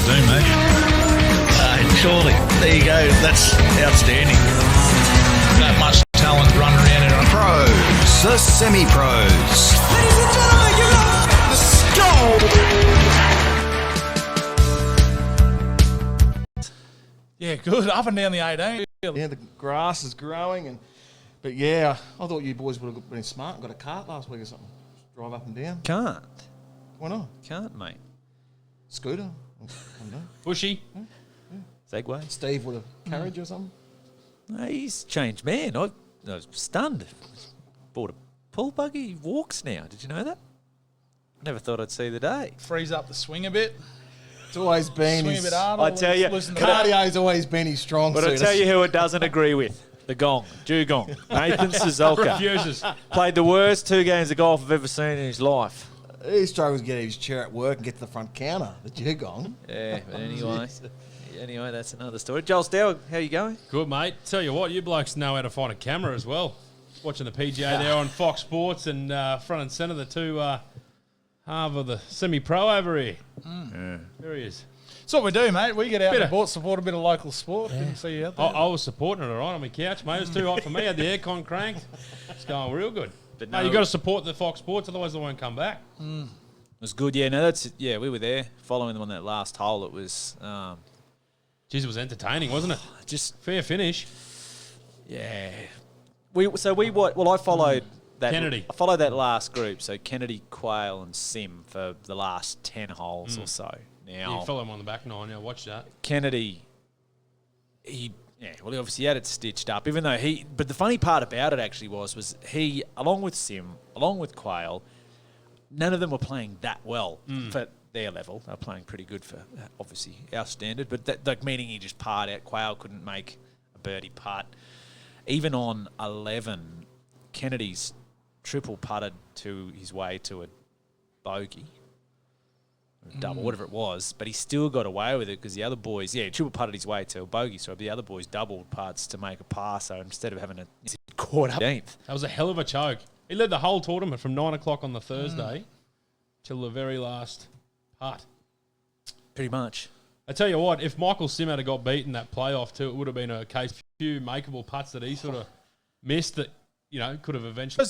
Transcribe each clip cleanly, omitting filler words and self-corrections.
do, mate. Surely. There you go. That's outstanding. That much talent running around in a Pros, the semi-pros. Ladies and gentlemen, give it up. Let's go. Yeah, good. Up and down the 18. Yeah, the grass is growing, but yeah, I thought you boys would have been smart and got a cart last week or something. Drive up and down. Can't. Why not? Can't, mate. Scooter. I don't know. Bushy. Segway. Steve would have carriage or something. No, he's changed man. I was stunned. Bought a pull buggy. He walks now. Did you know that? Never thought I'd see the day. Frees up the swing a bit. It's always been Swing a his... bit harder. I tell you, Cardio's always been his strong but suit. I'll tell you who it doesn't agree with. The gong. Dugong. Nathan Suzuka. Refuses. Played the worst 2 games of golf I've ever seen in his life. He struggles to get his chair at work and get to the front counter, the dugong. Yeah, but anyway, that's another story. Joel Stower, how you going? Good, mate. Tell you what, you blokes know how to find a camera as well. Watching the PGA there on Fox Sports and front and centre, the two half of the semi-pro over here. Yeah. There he is. That's what we do, mate. We get out and support a bit of local sport. Didn't see you out there. I was supporting it all right on my couch, mate. It was too hot for me. I had the aircon cranked. It's going real good. But no, you got to support the Fox Sports, otherwise they won't come back. It was good, yeah. No, we were there following them on that last hole. It was, Jeez, it was entertaining, wasn't it? Just fair finish. Yeah. I followed that. Kennedy. I followed that last group. So Kennedy, Quayle, and Sim for the last 10 holes or so. Now, You follow him on the back nine. Yeah, watch that. Kennedy, he obviously had it stitched up. Even though but the funny part about it actually was he, along with Sim, along with Quayle, none of them were playing that well for their level. They were playing pretty good for obviously our standard, but meaning he just parred out. Quayle couldn't make a birdie putt. Even on 11, Kennedy's triple putted to his way to a bogey. Double, whatever it was, but he still got away with it because the other boys, triple putted his way to a bogey, so the other boys doubled putts to make a par, so instead of having a caught up 18th. That was a hell of a choke. He led the whole tournament from 9 o'clock on the Thursday till the very last putt. Pretty much. I tell you what, if Michael Sim had got beaten that playoff too, it would have been a case of few makeable putts that he sort of missed that, could have eventually...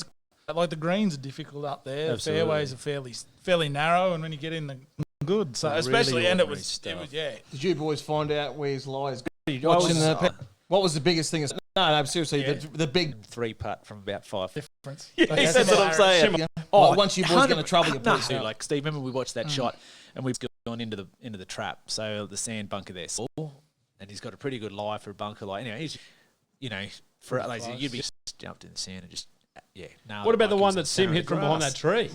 Like the greens are difficult up there. Absolutely. The fairways are fairly narrow, and when you get in the good, so especially really and it ordinary was stuff. Did you boys find out where his lies? What was the biggest thing? No, seriously, the big 3 putt from about 5. difference. That's what I'm saying. once you boys going to trouble your No, police. like Steve, remember we watched that shot and we've gone into the trap, so the sand bunker there, and he's got a pretty good lie for a bunker. Like he's, for you'd be just jumped in the sand and just What about the one that Sim hit from behind that tree?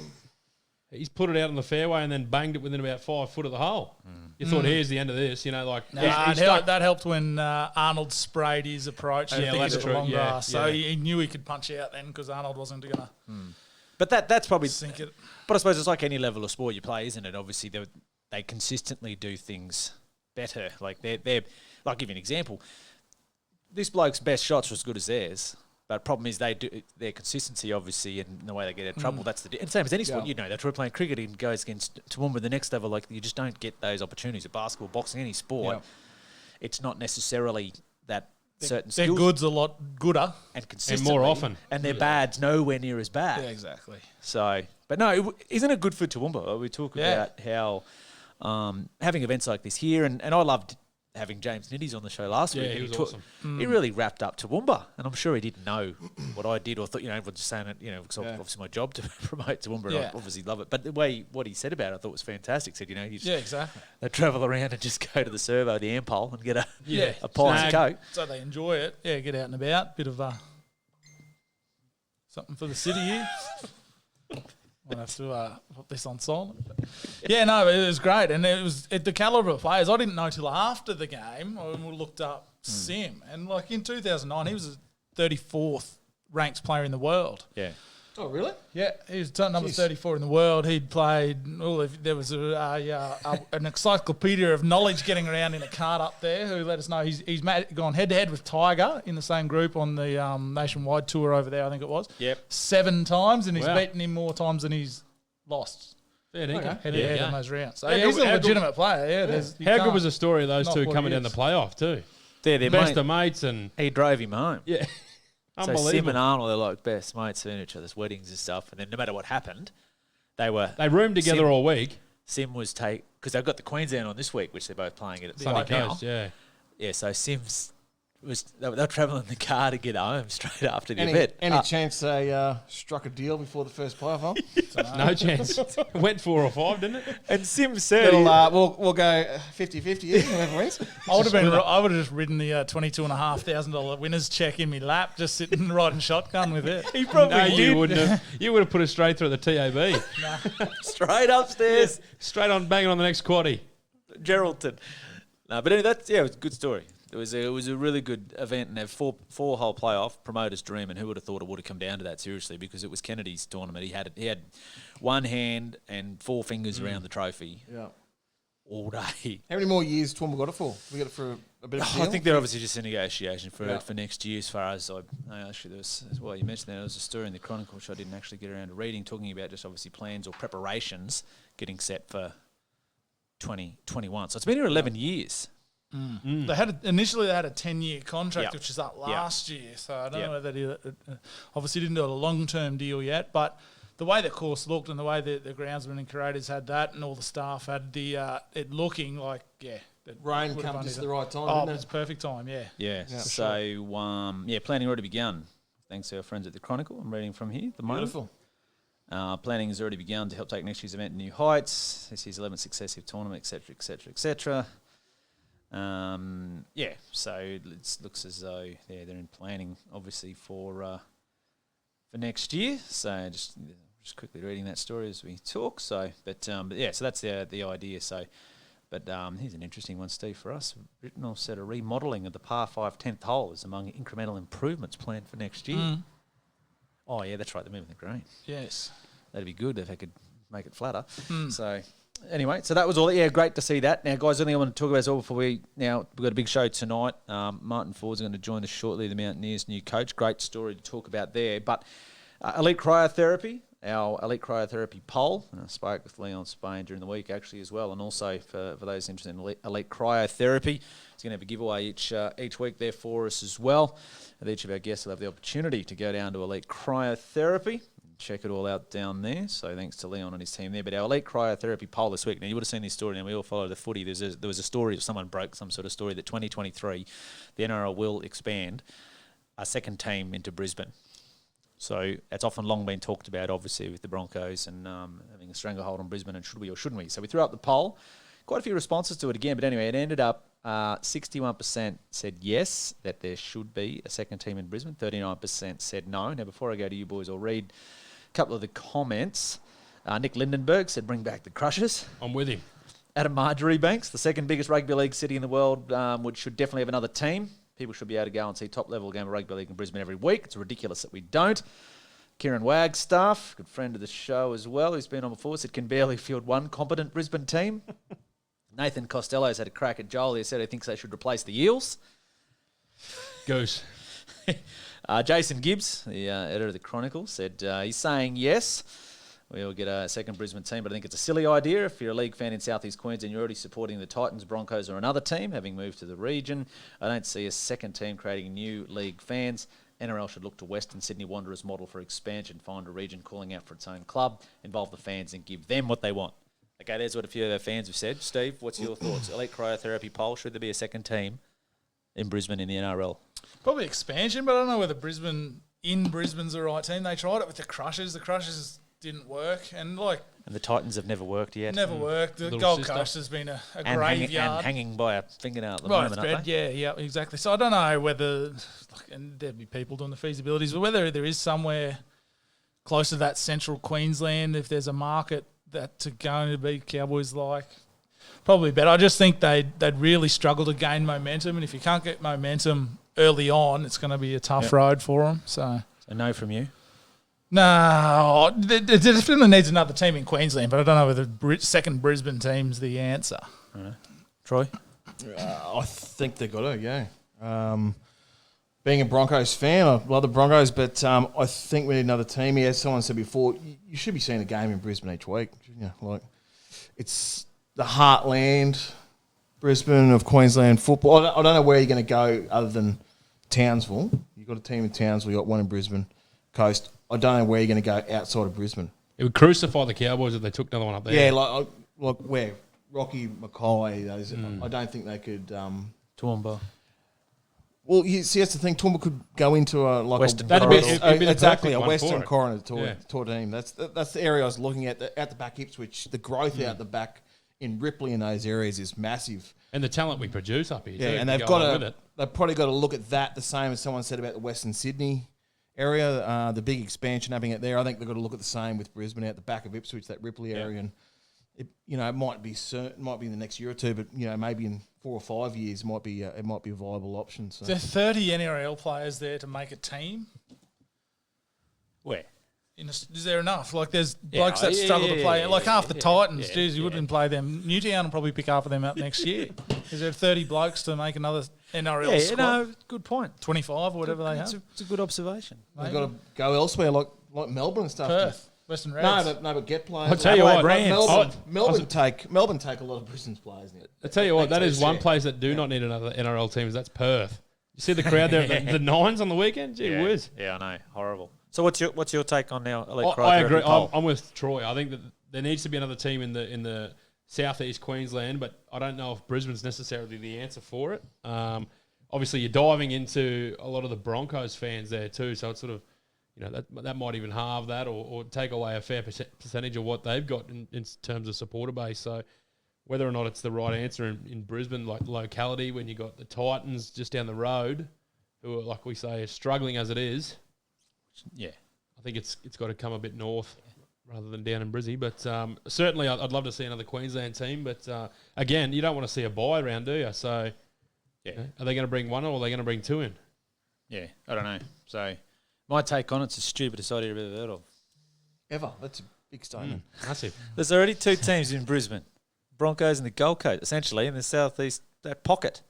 He's put it out on the fairway and then banged it within about 5 foot of the hole. You thought, here's the end of this, that helped when Arnold sprayed his approach. Yeah, that's the true. long Yeah, grass, so yeah. he knew he could punch out then because Arnold wasn't going to But that's probably sink it. But I suppose it's like any level of sport you play, isn't it? Obviously, they consistently do things better. Like they're I'll give you an example. This bloke's best shots are as good as theirs. But the problem is they do their consistency, obviously, and the way they get out of trouble. That's and same as any sport. That's where playing cricket and goes against Toowoomba the next level. Like you just don't get those opportunities at basketball, boxing, any sport. It's not necessarily that certain Their skills. good's a lot gooder And consistently. And more often. And their bad's nowhere near as bad. Yeah, exactly. So, but no, isn't it good for Toowoomba? We talk about how having events like this here, and I loved having James Nitties on the show last week. He was awesome. He really wrapped up Toowoomba, and I'm sure he didn't know what I did or thought, everyone's just saying it, because obviously my job to promote Toowoomba, and I obviously love it. But the way what he said about it, I thought was fantastic. Said, exactly. They travel around and just go to the servo, the Ampol, and get a pint of Coke. So they enjoy it. Yeah, get out and about. Bit of something for the city here. I'll have to put this on silent. Yeah, no, it was great. And it was the calibre of players. I didn't know till after the game when we looked up Sim. And like in 2009, he was the 34th ranked player in the world. Yeah. Oh, really? Yeah, he was number 34 in the world. He'd played. There was an encyclopedia of knowledge getting around in a cart up there. Who let us know he's gone head to head with Tiger in the same group on the nationwide tour over there. I think it was. 7 times, and he's beaten him more times than he's lost. Fair dinkum. Okay. Head to head in those rounds. So How he's good- a how good- legitimate player. Yeah, there's, you How good can't was the story of those not two what coming he down the is. playoff too? They're their Best mate. of mates and He drove him home. yeah, So Sim unbelievable. and Arnold are like best mates at each other's weddings and stuff. And then no matter what happened, they They roomed together Sim- all week. Sim was because they've got the Queensland on this week, which they're both playing it at Sunny right now. Coast, yeah. Yeah, so Sim's they were travelling in the car to get home straight after the Any event. chance they struck a deal before the first playoff? Huh? No chance. Went 4 or 5, didn't it? And Sim said, We'll go 50-50. Yeah, whoever wins. I would have just ridden the $22,500 winners check in my lap, just sitting riding shotgun with it. he probably No, did. you wouldn't have. You would have put it straight through the TAB. Straight upstairs. Straight on banging on the next quaddie. Geraldton. No, but anyway, it was a good story. It was a really good event, and they have four hole playoff promoters dream, and who would have thought it would have come down to that seriously, because it was Kennedy's tournament. He had one hand and 4 fingers around the trophy Yeah. all day. How many more years Toowoomba got it for? We got it for a bit of a deal? I think they're obviously just in negotiation for Yeah. for next year. As far as actually, there was, well, you mentioned there was a story in the Chronicle which I didn't actually get around to reading, talking about just obviously plans or preparations getting set for 2021. So it's been here 11 years. They had initially they had a 10-year contract, Yep. which is up Yep. last year. So I don't Yep. know whether he obviously didn't do a long-term deal yet. But the way the course looked and the way the groundsmen and curators had that, and all the staff had the it looking like it Rain would have come only just at done- the right time, Oh, didn't it's it? perfect time. Yeah. Yeah. Yeah, So planning already begun. Thanks to our friends at the Chronicle. I'm reading from here at the moment. Beautiful. Planning has already begun to help take next year's event to new heights. This year's 11th successive tournament, etc., etc., etc. So it looks as though they're in planning, obviously, for next year. So just quickly reading that story as we talk. So, but yeah, so that's the idea. So, but here's an interesting one, Steve, for us. Brittenell said a remodelling of the par 5 10th hole is among incremental improvements planned for next year. Oh yeah, that's right. They're moving the green. Yes. That'd be good if they could make it flatter. So anyway, so that was all. Yeah, great to see that. Now, guys, only I want to talk about is all before we've got a big show tonight. Martin Ford's going to join us shortly, the Mountaineers' new coach. Great story to talk about there. But elite cryotherapy, our elite cryotherapy poll. I spoke with Leon Spain during the week actually as well, and also for those interested in elite cryotherapy, he's going to have a giveaway each week there for us as well. And each of our guests will have the opportunity to go down to elite cryotherapy. Check it all out down there. So thanks to Leon and his team there. But our elite cryotherapy poll this week. Now you would have seen this story. Now we all follow the footy. There was a story. Someone broke some sort of story that 2023, the NRL will expand a second team into Brisbane. So it's often long been talked about, obviously, with the Broncos and having a stranglehold on Brisbane, and should we or shouldn't we? So we threw up the poll. Quite a few responses to it again, but anyway, it ended up 61% said yes, that there should be a second team in Brisbane. 39% said no. Now, before I go to you boys, I'll read a couple of the comments. Nick Lindenberg said, bring back the Crushers. I'm with him. Adam Marjoriebanks, the second biggest rugby league city in the world, should definitely have another team. People should be able to go and see top-level game of rugby league in Brisbane every week. It's ridiculous that we don't. Kieran Wagstaff, good friend of the show as well, who's been on before, said can barely field one competent Brisbane team. Nathan Costello's had a crack at Joel. He said he thinks they should replace the Eels. Goose. Jason Gibbs, the editor of the Chronicle, said he's saying yes. We'll get a second Brisbane team, but I think it's a silly idea. If you're a league fan in South East Queensland, you're already supporting the Titans, Broncos, or another team, having moved to the region. I don't see a second team creating new league fans. NRL should look to Western Sydney Wanderers model for expansion, find a region calling out for its own club, involve the fans and give them what they want. Okay, there's what a few of our fans have said. Steve, what's your thoughts? Elite cryotherapy poll, should there be a second team in Brisbane in the NRL? Probably expansion, but I don't know whether Brisbane's the right team. They tried it with the Crushers. The Crushers didn't work, and And the Titans have never worked yet. never worked. The Little Gold sister. Coast has been a And graveyard. hanging by a fingernail at the Right, moment, it's aren't bad. they? Yeah, exactly. So I don't know whether, and there'd be people doing the feasibilities, but whether there is somewhere close to that central Queensland, if there's a market that's going to be Cowboys like, probably better. I just think they'd really struggle to gain momentum, and if you can't get momentum early on, it's going to be a tough road for them. So no from you? no, it definitely needs another team in Queensland, but I don't know whether second Brisbane team's the answer. Troy? I think they got to, yeah. Being a Broncos fan, I love the Broncos, but I think we need another team. As someone said before, you should be seeing a game in Brisbane each week, shouldn't you? it's the heartland, Brisbane of Queensland football. I don't know where you're going to go other than Townsville. You've got a team in Townsville. You've got one in Brisbane Coast. I don't know where you're going to go outside of Brisbane. It would crucify the Cowboys if they took another one up there. Yeah, like where? Rocky, Mackay, those. I don't think they could. Toowoomba. Well, see, that's the thing. Toowoomba could go into a Western That'd be- it'd be the exactly perfect a one Western for it. corridor Yeah. team. That's the area I was looking at. At the back, Ipswich, the growth out the back in Ripley in those areas is massive. And the talent we produce up here, Yeah, too, and to they've go along got with to. it. They've probably got to look at that the same as someone said about the Western Sydney area, the big expansion happening out there. I think they've got to look at the same with Brisbane out the back of Ipswich, that Ripley area, and it might be in the next year or two, but maybe in 4 or 5 years it might be a viable option. So. There are 30 NRL players there to make a team. Where? Is there enough? Like, there's blokes that struggle to play. Like, half the Titans, geez, you wouldn't play them. Newtown will probably pick half of them out next year. Is there 30 blokes to make another NRL squad? Good point. 25 or whatever they have. It's a good observation. They've got to go elsewhere, like Melbourne and stuff. Perth, Western Reds. But get players. I'll tell you what, Melbourne take a lot of Brisbane's players. I tell you what, that is one place that do not need another NRL team. That's Perth. You see the crowd there at the Nines on the weekend? Gee whiz. Yeah, I know. Horrible. So what's your take on now? I agree. I'm with Troy. I think that there needs to be another team in the southeast Queensland, but I don't know if Brisbane's necessarily the answer for it. Obviously, you're diving into a lot of the Broncos fans there too, so it's sort of that might even halve that or take away a fair percentage of what they've got in terms of supporter base. So whether or not it's the right answer in Brisbane, like locality, when you got the Titans just down the road, who are, like we say, struggling as it is. Yeah, I think it's got to come a bit north rather than down in Brizzy. But certainly I'd love to see another Queensland team. But again, you don't want to see a bye round, do you? So are they going to bring one or are they going to bring two in? Yeah, I don't know. So my take on it's the stupidest idea I've ever heard of. Ever. That's a big statement. Massive. There's already 2 teams in Brisbane, Broncos and the Gold Coast, essentially in the southeast that pocket.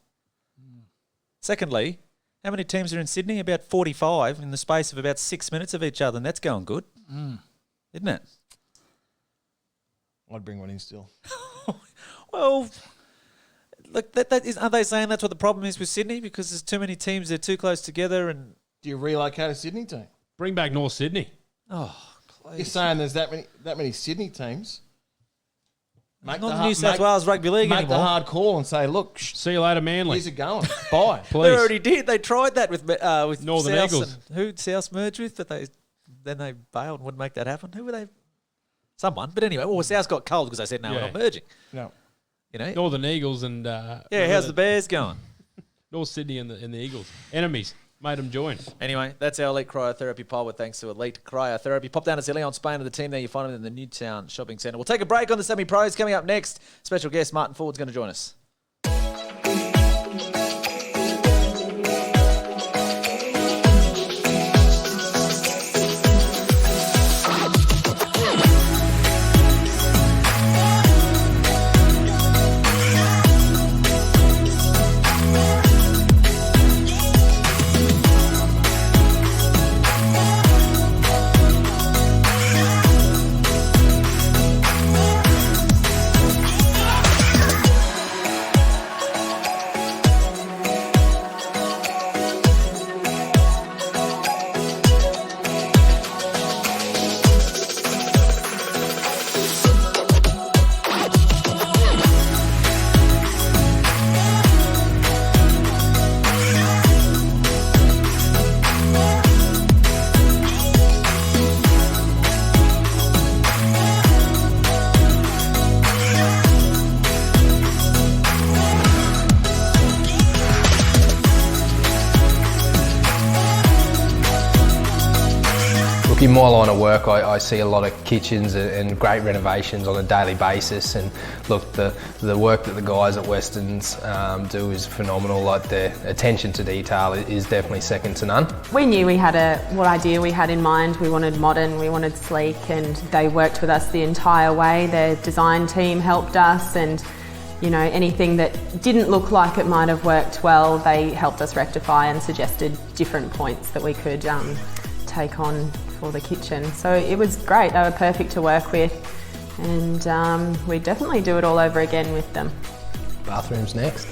Secondly, how many teams are in Sydney? About 45 in the space of about 6 minutes of each other, and that's going good, isn't it? I'd bring one in still. Well, look, aren't they saying that's what the problem is with Sydney? Because there's too many teams, they're too close together, and Do you relocate a Sydney team? Bring back North Sydney. please. You're saying there's that many Sydney teams? Not the New South Wales Rugby League make the anymore. hard call and say, look, See you later, Manly. here's it going. Bye. Please. They already did. They tried that with Northern South Eagles. and who South merged with, but then they bailed and wouldn't make that happen. Who were they? Someone. But anyway, South got cold because they said no, we're not merging. No. Northern Eagles and How's the Bears going? North Sydney and the Eagles. Enemies. Made them join. Anyway, that's our Elite Cryotherapy poll with thanks to Elite Cryotherapy. Pop down to Leon Spain to the team there. You find them in the Newtown Shopping Centre. We'll take a break on the Semi-Pros. Coming up next, special guest Martin Ford's going to join us. In my line of work, I see a lot of kitchens and great renovations on a daily basis. And look, the work that the guys at Weston's do is phenomenal. Like, their attention to detail is definitely second to none. We knew we had what idea we had in mind. We wanted modern, we wanted sleek, and they worked with us the entire way. Their design team helped us, and anything that didn't look like it might have worked well, they helped us rectify and suggested different points that we could take on for the kitchen. So it was great. They were perfect to work with, and we definitely do it all over again with them. Bathrooms next.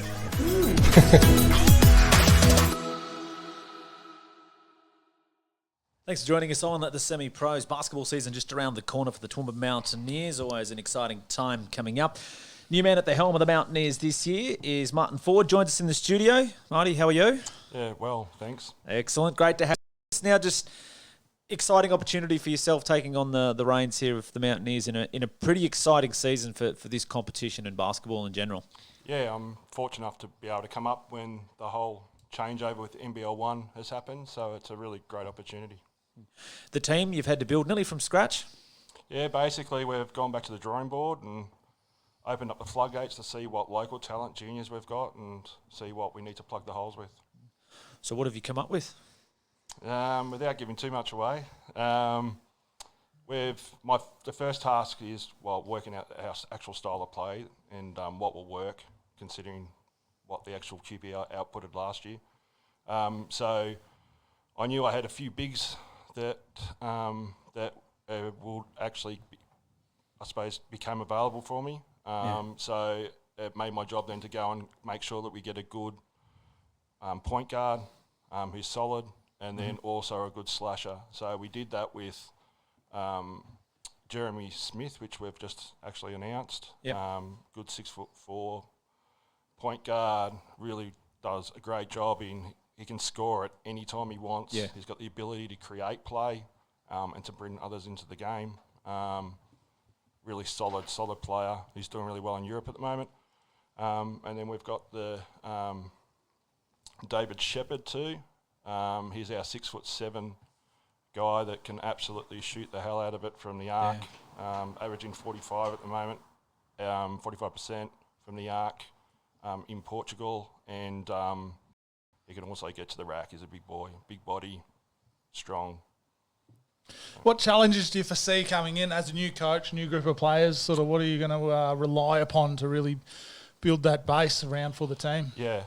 Thanks for joining us on the Semi-Pros. Basketball season just around the corner for the Toowoomba Mountaineers. Always an exciting time coming up. New man at the helm of the Mountaineers this year is Martin Ford. Joins us in the studio. Marty, how are you? Yeah, well, thanks. Excellent. Great to have us. Now, just exciting opportunity for yourself taking on the reins here of the Mountaineers in a pretty exciting season for this competition and basketball in general. Yeah, I'm fortunate enough to be able to come up when the whole changeover with NBL 1 has happened, so it's a really great opportunity. The team you've had to build nearly from scratch? Yeah, basically we've gone back to the drawing board and opened up the floodgates to see what local talent, juniors we've got, and see what we need to plug the holes with. So what have you come up with? Without giving too much away, the first task is working out our actual style of play and what will work, considering what the actual QB outputted last year. So I knew I had a few bigs that will actually, I suppose, become available for me. So it made my job then to go and make sure that we get a good point guard who's solid, and then also a good slasher. So we did that with Jeremy Smith, which we've just actually announced. Yep. Good 6'4" point guard, really does a great job he can score at any time he wants. Yeah. He's got the ability to create play and to bring others into the game. Really solid player. He's doing really well in Europe at the moment. And then we've got the David Shepherd too. He's our 6'7" guy that can absolutely shoot the hell out of it from the arc, averaging 45 at the moment, 45% from the arc in Portugal, and he can also get to the rack. He's a big boy, big body, strong. What challenges do you foresee coming in as a new coach, new group of players? Sort of what are you going to rely upon to really build that base around for the team? Yeah,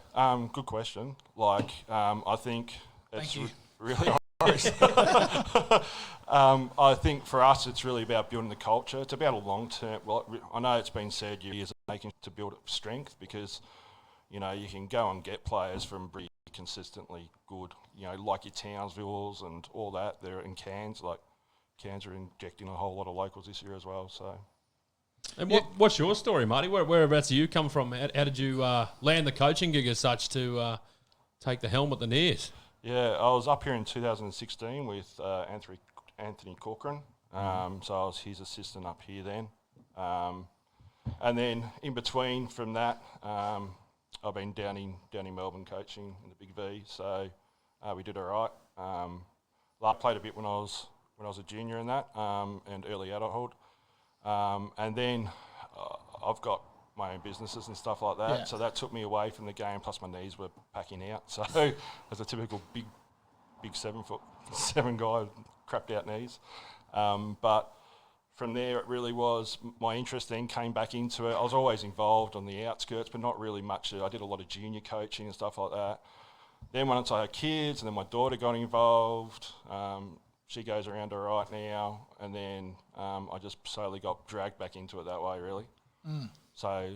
good question. I think it's really... I think for us, it's really about building the culture. It's about a long-term... Well, I know it's been said years making to build up strength because, you can go and get players from pretty consistently good, like your Townsvilles and all that. They're in Cairns. Cairns are injecting a whole lot of locals this year as well, so... And what's your story, Marty? Whereabouts do you come from? How did you land the coaching gig as such to take the helm at the Nears? Yeah, I was up here in 2016 with Anthony Corcoran. So I was his assistant up here then. And then in between from that, I've been down in Melbourne coaching in the Big V. So we did all right. I played a bit when I was a junior in that and early adulthood. And then I've got my own businesses and stuff like that. Yeah. So that took me away from the game, plus my knees were packing out. So as a typical big 7'7" guy, crapped out knees. But from there, it really was, my interest then came back into it. I was always involved on the outskirts, but not really much. I did a lot of junior coaching and stuff like that. Then once I had kids, and then my daughter got involved, she goes around all right now, and then I just slowly got dragged back into it that way, really. So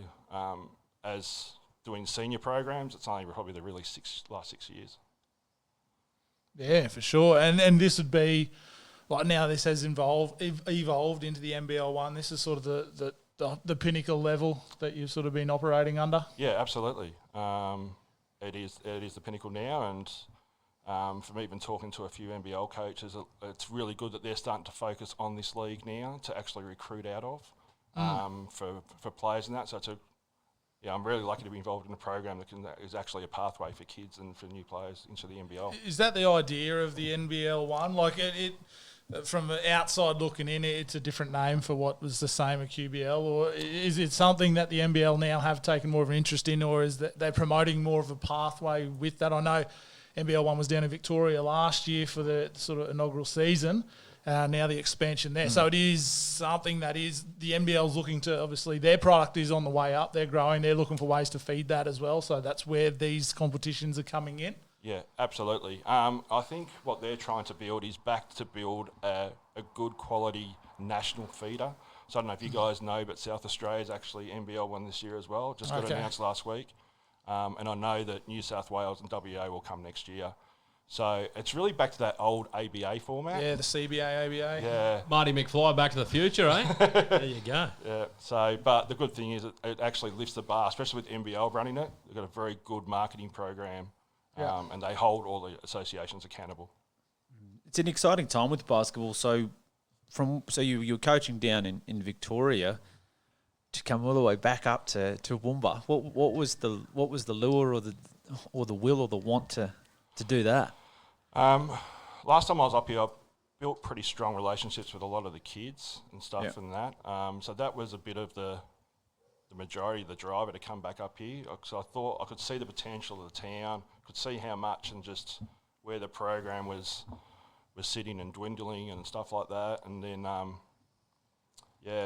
as doing senior programs, it's only probably the really last 6 years. Yeah, for sure. And this would be, now this has evolved into the NBL 1. This is sort of the pinnacle level that you've sort of been operating under. Yeah, absolutely. It is the pinnacle now, and from even talking to a few NBL coaches, it's really good that they're starting to focus on this league now to actually recruit out of for players and that. So I'm really lucky to be involved in a program that is actually a pathway for kids and for new players into the NBL. Is that the idea of the NBL 1? Like it from the outside looking in, it's a different name for what was the same at QBL, or is it something that the NBL now have taken more of an interest in, or is that they're promoting more of a pathway with that? I know NBL 1 was down in Victoria last year for the sort of inaugural season. Now the expansion there. So it is something that is the NBL's looking to, obviously their product is on the way up. They're growing. They're looking for ways to feed that as well. So that's where these competitions are coming in. Yeah, absolutely. I think what they're trying to build is back to build a good quality national feeder. So I don't know if you guys know, but South Australia's actually NBL won this year as well. Just got announced last week. And I know that New South Wales and WA will come next year. So it's really back to that old ABA format. Yeah, the CBA, ABA. Yeah. Marty McFly, Back to the Future, eh? There you go. Yeah. So, but the good thing is it actually lifts the bar, especially with NBL running it. They've got a very good marketing program, and they hold all the associations accountable. It's an exciting time with basketball. So you're coaching down in Victoria to come all the way back up to Toowoomba. What was the lure or the will or the want to do that? Last time I was up here, I built pretty strong relationships with a lot of the kids and stuff and that. So that was a bit of the majority of the driver to come back up here. So I thought I could see the potential of the town, could see how much and just where the program was sitting and dwindling and stuff like that. And then,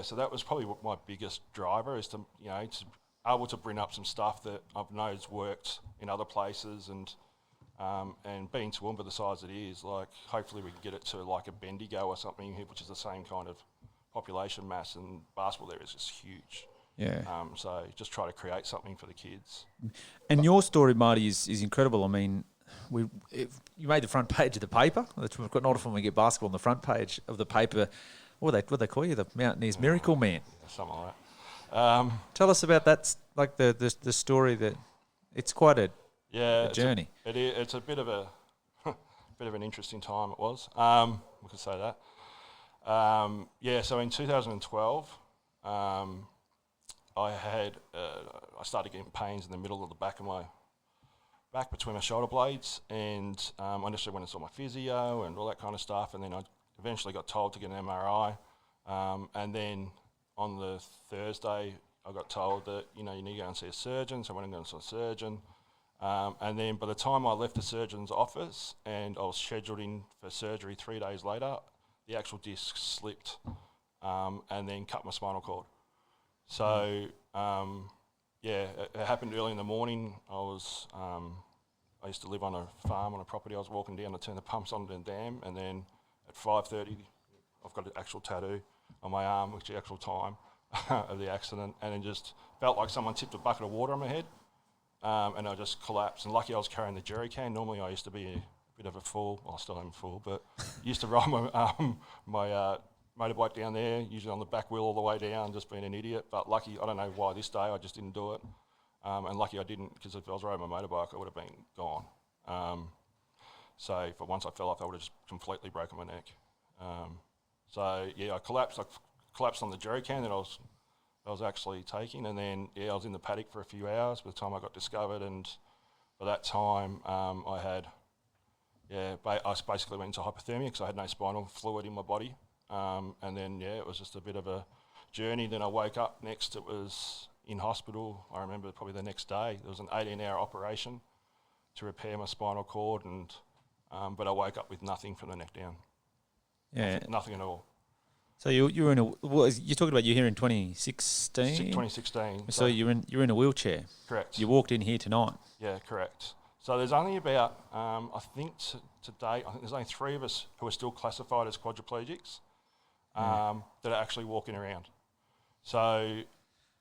so that was probably my biggest driver is to able to bring up some stuff that I've known has worked in other places and being Toowoomba the size it is, like hopefully we can get it to like a Bendigo or something, which is the same kind of population mass, and basketball there is just huge. Yeah. So just try to create something for the kids. And your story, Marty, is incredible. I mean, you made the front page of the paper. We've got not often we get basketball on the front page of the paper. What they call you, the Mountaineers Miracle Man. Something like that. Tell us about that, like the story that it's quite a journey. It's a bit of a bit of an interesting time. It was. We could say that. So in 2012, I started getting pains in the middle of the back of my back between my shoulder blades, and I initially went and saw my physio and all that kind of stuff, and then I eventually got told to get an MRI, and then on the Thursday I got told that you need to go and see a surgeon, so I went and got and saw a surgeon. And then by the time I left the surgeon's office and I was scheduled in for surgery 3 days later, the actual disc slipped and then cut my spinal cord. So, it happened early in the morning. I used to live on a farm on a property. I was walking down to turn the pumps on the dam, and then at 5:30, I've got an actual tattoo on my arm, which is the actual time of the accident, and it just felt like someone tipped a bucket of water on my head. And I just collapsed. And lucky I was carrying the jerry can. Normally I used to be a bit of a fool. Well, I still am a fool, but used to ride my motorbike down there, usually on the back wheel all the way down, just being an idiot. But lucky, I don't know why this day I just didn't do it. And lucky I didn't, because if I was riding my motorbike, I would have been gone. So once I fell off, I would have just completely broken my neck. I collapsed. I collapsed on the jerry can that I was actually taking, and then I was in the paddock for a few hours by the time I got discovered, and by that time I basically went into hypothermia because I had no spinal fluid in my body, and then it was just a bit of a journey. Then I woke up next, it was in hospital. I remember probably the next day there was an 18-hour operation to repair my spinal cord, and but I woke up with nothing from the neck down. Nothing at all. So you were in a. You're talking about you here in 2016. 2016. So you're in a wheelchair. Correct. You walked in here tonight. Yeah, correct. So there's only about I think today there's only 3 of us who are still classified as quadriplegics that are actually walking around. So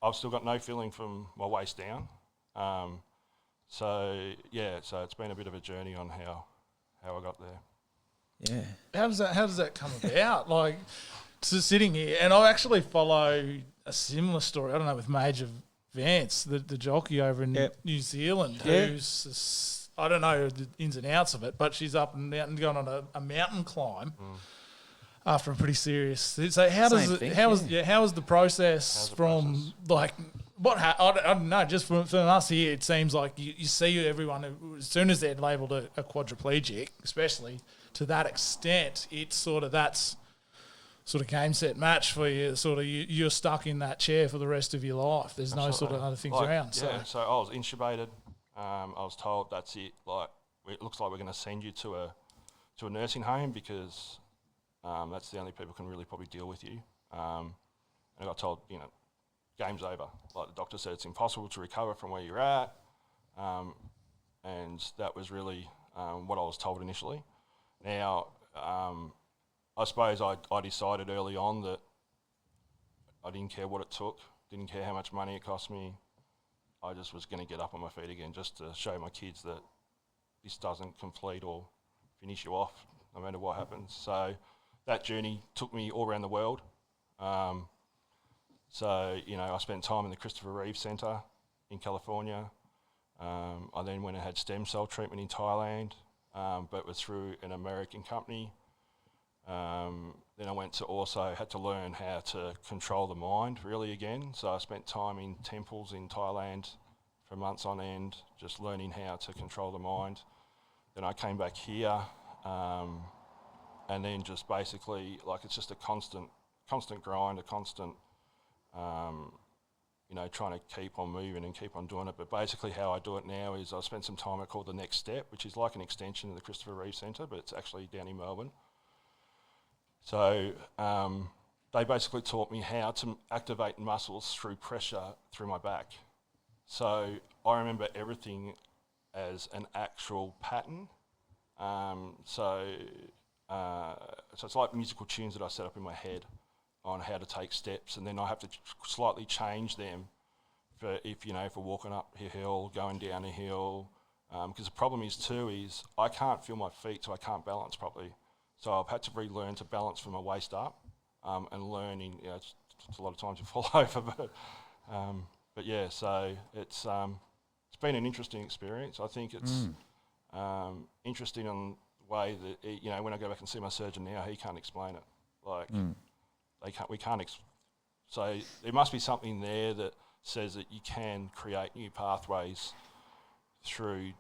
I've still got no feeling from my waist down. So it's been a bit of a journey on how I got there. Yeah. How does that come about? Like, so sitting here, and I actually follow a similar story. I don't know, with Major Vance, the jockey over in New Zealand, who's I don't know the ins and outs of it, but she's up and out and going on a mountain climb after a pretty serious. So how was the process from like what? I don't know. Just from us here, it seems like you see everyone as soon as they're labelled a quadriplegic, especially to that extent, it's sort of that's sort of game set match for you. Sort of you're stuck in that chair for the rest of your life. There's no sort of other things around. Yeah. So I was intubated. I was told that's it. Like it looks like we're going to send you to a nursing home because that's the only people who can really probably deal with you. And I got told, game's over. Like the doctor said, it's impossible to recover from where you're at. And that was really what I was told initially. Now, I suppose I decided early on that I didn't care what it took. Didn't care how much money it cost me. I just was going to get up on my feet again just to show my kids that this doesn't complete or finish you off no matter what happens. So that journey took me all around the world. So, you know, I spent time in the Christopher Reeve Centre in California. I then went and had stem cell treatment in Thailand, but it was through an American company. Then I went to also had to learn how to control the mind really again. So I spent time in temples in Thailand for months on end, just learning how to control the mind. Then I came back here, and then just basically like it's just a constant grind, a constant, you know, trying to keep on moving and keep on doing it. But basically how I do it now is I spent some time at called The Next Step, which is like an extension of the Christopher Reeve Centre, but it's actually down in Melbourne. So they basically taught me how to activate muscles through pressure through my back. So I remember everything as an actual pattern. So it's like musical tunes that I set up in my head on how to take steps, and then I have to slightly change them for if for walking up a hill, going down a hill. Because the problem is I can't feel my feet, so I can't balance properly. So I've had to relearn to balance from my waist up, and learning. It's a lot of times you fall over, but yeah. So it's been an interesting experience. I think it's interesting on the way that when I go back and see my surgeon now, he can't explain it. Like we can't. So there must be something there that says that you can create new pathways through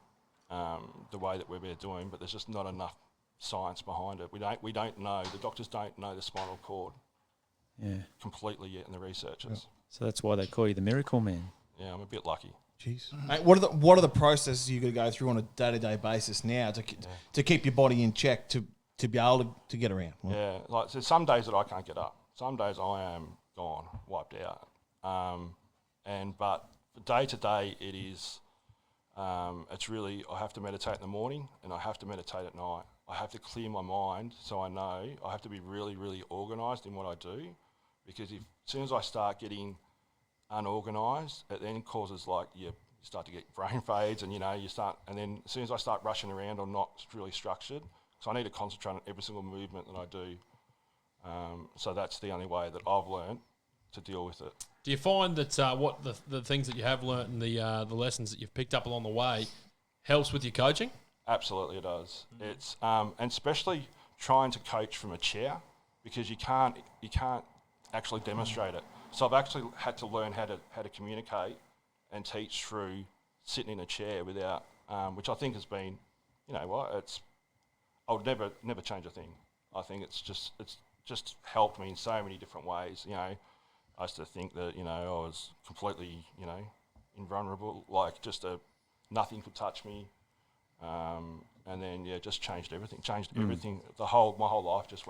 the way that we're doing, but there's just not enough science behind it. We don't know. The doctors don't know the spinal cord completely yet in the researchers. So that's why they call you the Miracle Man. Yeah, I'm a bit lucky. Jeez. Mate, what are the processes you got to go through on a day-to-day basis now to keep your body in check to be able to get around? Yeah, like so some days that I can't get up. Some days I am gone, wiped out. But day to day it is. It's really I have to meditate in the morning and I have to meditate at night. I have to clear my mind so I know I have to be really, really organised in what I do, because as soon as I start getting unorganised, it then causes you start to get brain fades, and and then as soon as I start rushing around, I'm not really structured. So I need to concentrate on every single movement that I do. So that's the only way that I've learned to deal with it. Do you find that what the things that you have learnt and the lessons that you've picked up along the way helps with your coaching? Absolutely, it does. It's and especially trying to coach from a chair, because you can't actually demonstrate it. So I've actually had to learn how to communicate and teach through sitting in a chair without, which I think has been, I would never change a thing. I think it's just helped me in so many different ways. I used to think that I was completely invulnerable, nothing could touch me. And then just changed everything. Everything. My whole life just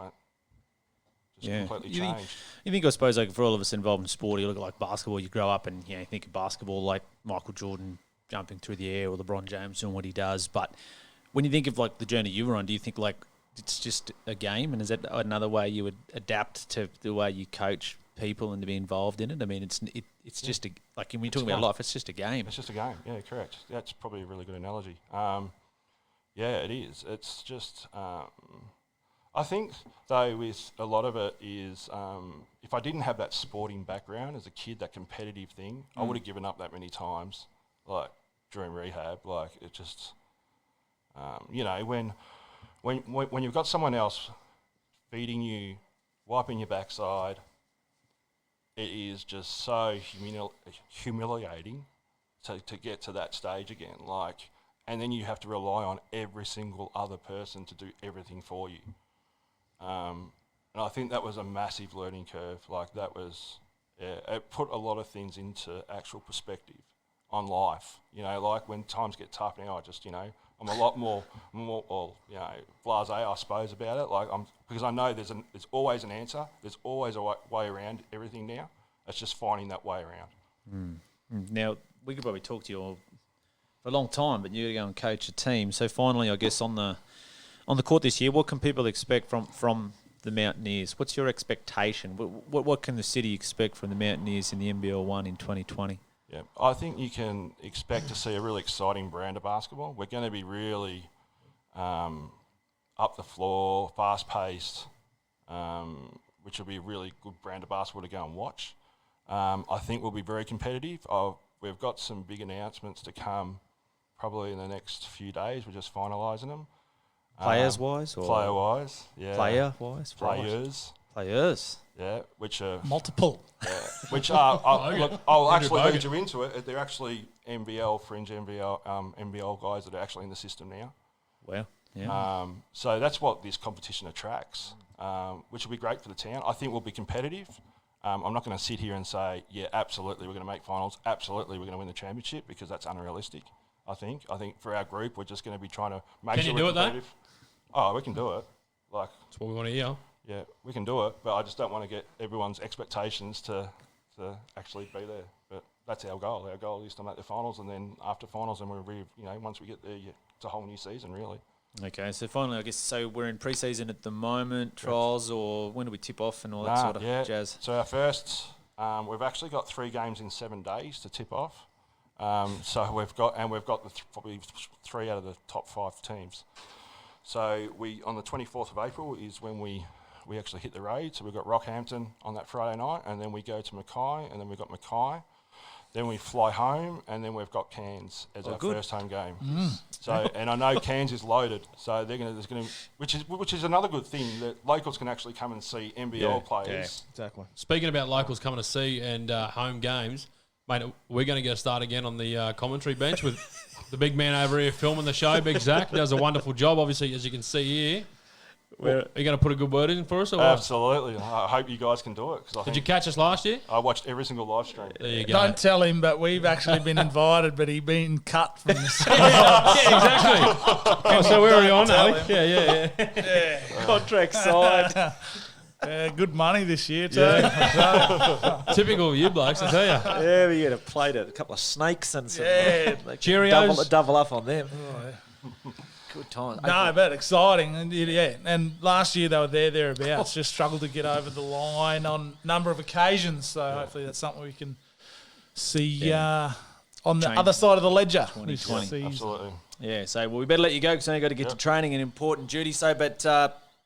completely changed. You think I suppose for all of us involved in sport, you look at basketball. You grow up and you think of basketball like Michael Jordan jumping through the air or LeBron James doing what he does. But when you think of the journey you were on, do you think it's just a game? And is that another way you would adapt to the way you coach people and to be involved in it? I mean, it's just when you're talking about life, it's just a game. It's just a game. Yeah, correct. That's probably a really good analogy. Yeah, it is. It's just. I think though with a lot of it is if I didn't have that sporting background as a kid, that competitive thing, I would have given up that many times, during rehab. It just, when you've got someone else feeding you, wiping your backside, it is just so humiliating to get to that stage again. And then you have to rely on every single other person to do everything for you. And I think that was a massive learning curve. It put a lot of things into actual perspective on life. When times get tough now, I'm a lot more blasé, I suppose, about it. Because I know there's always an answer. There's always a way around everything now. It's just finding that way around. Now, we could probably talk to you all for a long time, but you're going to go and coach a team. So finally, I guess on the court this year, what can people expect from the Mountaineers. What's your expectation? What can the city expect from the Mountaineers in the NBL 1 in 2020? Yeah, I think you can expect to see a really exciting brand of basketball. We're going to be really up the floor, fast-paced, which will be a really good brand of basketball to go and watch. I think we'll be very competitive. We've got some big announcements to come probably in the next few days. We're just finalising them. Players-wise? Player-wise, yeah. Player-wise? Players, yeah, which are... Multiple. Yeah, which are... look, I'll actually lead you into it. They're actually fringe NBL guys that are actually in the system now. Wow, yeah. So that's what this competition attracts, which will be great for the town. I think we'll be competitive. I'm not going to sit here and say, yeah, absolutely, we're going to make finals. Absolutely, we're going to win the championship, because that's unrealistic, I think. I think for our group, we're just going to be trying to make sure we're competitive. Oh, we can do it. That's what we want to hear. Yeah, we can do it, but I just don't want to get everyone's expectations to actually be there. But that's our goal. Our goal is to make the finals, and then after finals, and once we get there, it's a whole new season, really. Okay, so finally, I guess, so we're in pre-season at the moment, trials, or when do we tip off and all that sort of jazz? So our first, we've actually got 3 games in 7 days to tip off. So we've got probably 3 out of the top 5 teams. So on the 24th of April is when we actually hit the raid. So we've got Rockhampton on that Friday night, and then we go to Mackay, and then we've got Mackay. Then we fly home, and then we've got Cairns as our first home game. So, and I know Cairns is loaded, so which is another good thing, that locals can actually come and see NBL players. Yeah, exactly. Speaking about locals coming to see and home games, mate, we're going to get a start again on the commentary bench with the big man over here filming the show, Big Zach. Does a wonderful job, obviously, as you can see here. Are you going to put a good word in for us? Or Absolutely. I hope you guys can do it. Did you catch us last year? I watched every single live stream. There you go. Don't tell him, but we've actually been invited, but he's been cut from the yeah, exactly. Oh, so we're already on, Ali. Yeah. Contract signed. Good money this year, too. Yeah. Typical of you blokes, I tell you. Yeah, we had played a couple of snakes and some Cheerios. double up on them. Good time. No, but exciting. And last year they were thereabouts. Just struggled to get over the line on a number of occasions. So hopefully that's something we can see on the other side of the ledger. 2020. Absolutely. Yeah, so we better let you go because I know you've got to get to training and important duty. So, but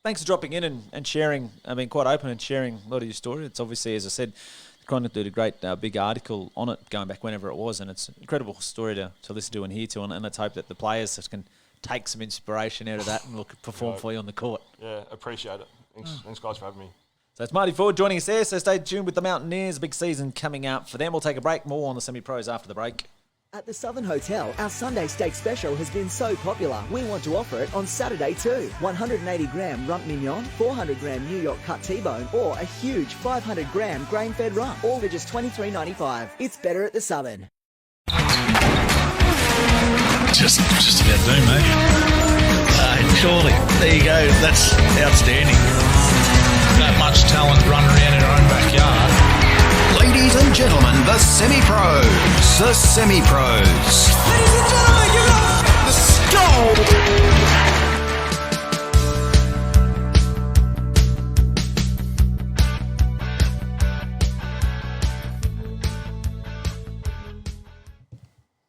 thanks for dropping in and sharing. I mean, quite open and sharing a lot of your story. It's obviously, as I said, kind of did a great big article on it going back whenever it was, and it's an incredible story to listen to and hear to, and let's hope that the players can take some inspiration out of that and perform for you on the court. Yeah, appreciate it. Thanks guys for having me. So it's Marty Ford joining us there, so stay tuned with the Mountaineers. Big season coming up for them. We'll take a break. More on the semi-pros after the break. At the Southern Hotel, our Sunday steak special has been so popular, we want to offer it on Saturday too. 180-gram rump mignon, 400-gram New York cut T-bone, or a huge 500-gram grain-fed rump, all for just $23.95. It's better at the Southern. Just about do, mate. Surely. There you go. That's outstanding. That much talent running around in our own backyard. Ladies and gentlemen, the semi-pros. The semi-pros. Ladies and gentlemen, give it up. Let's go!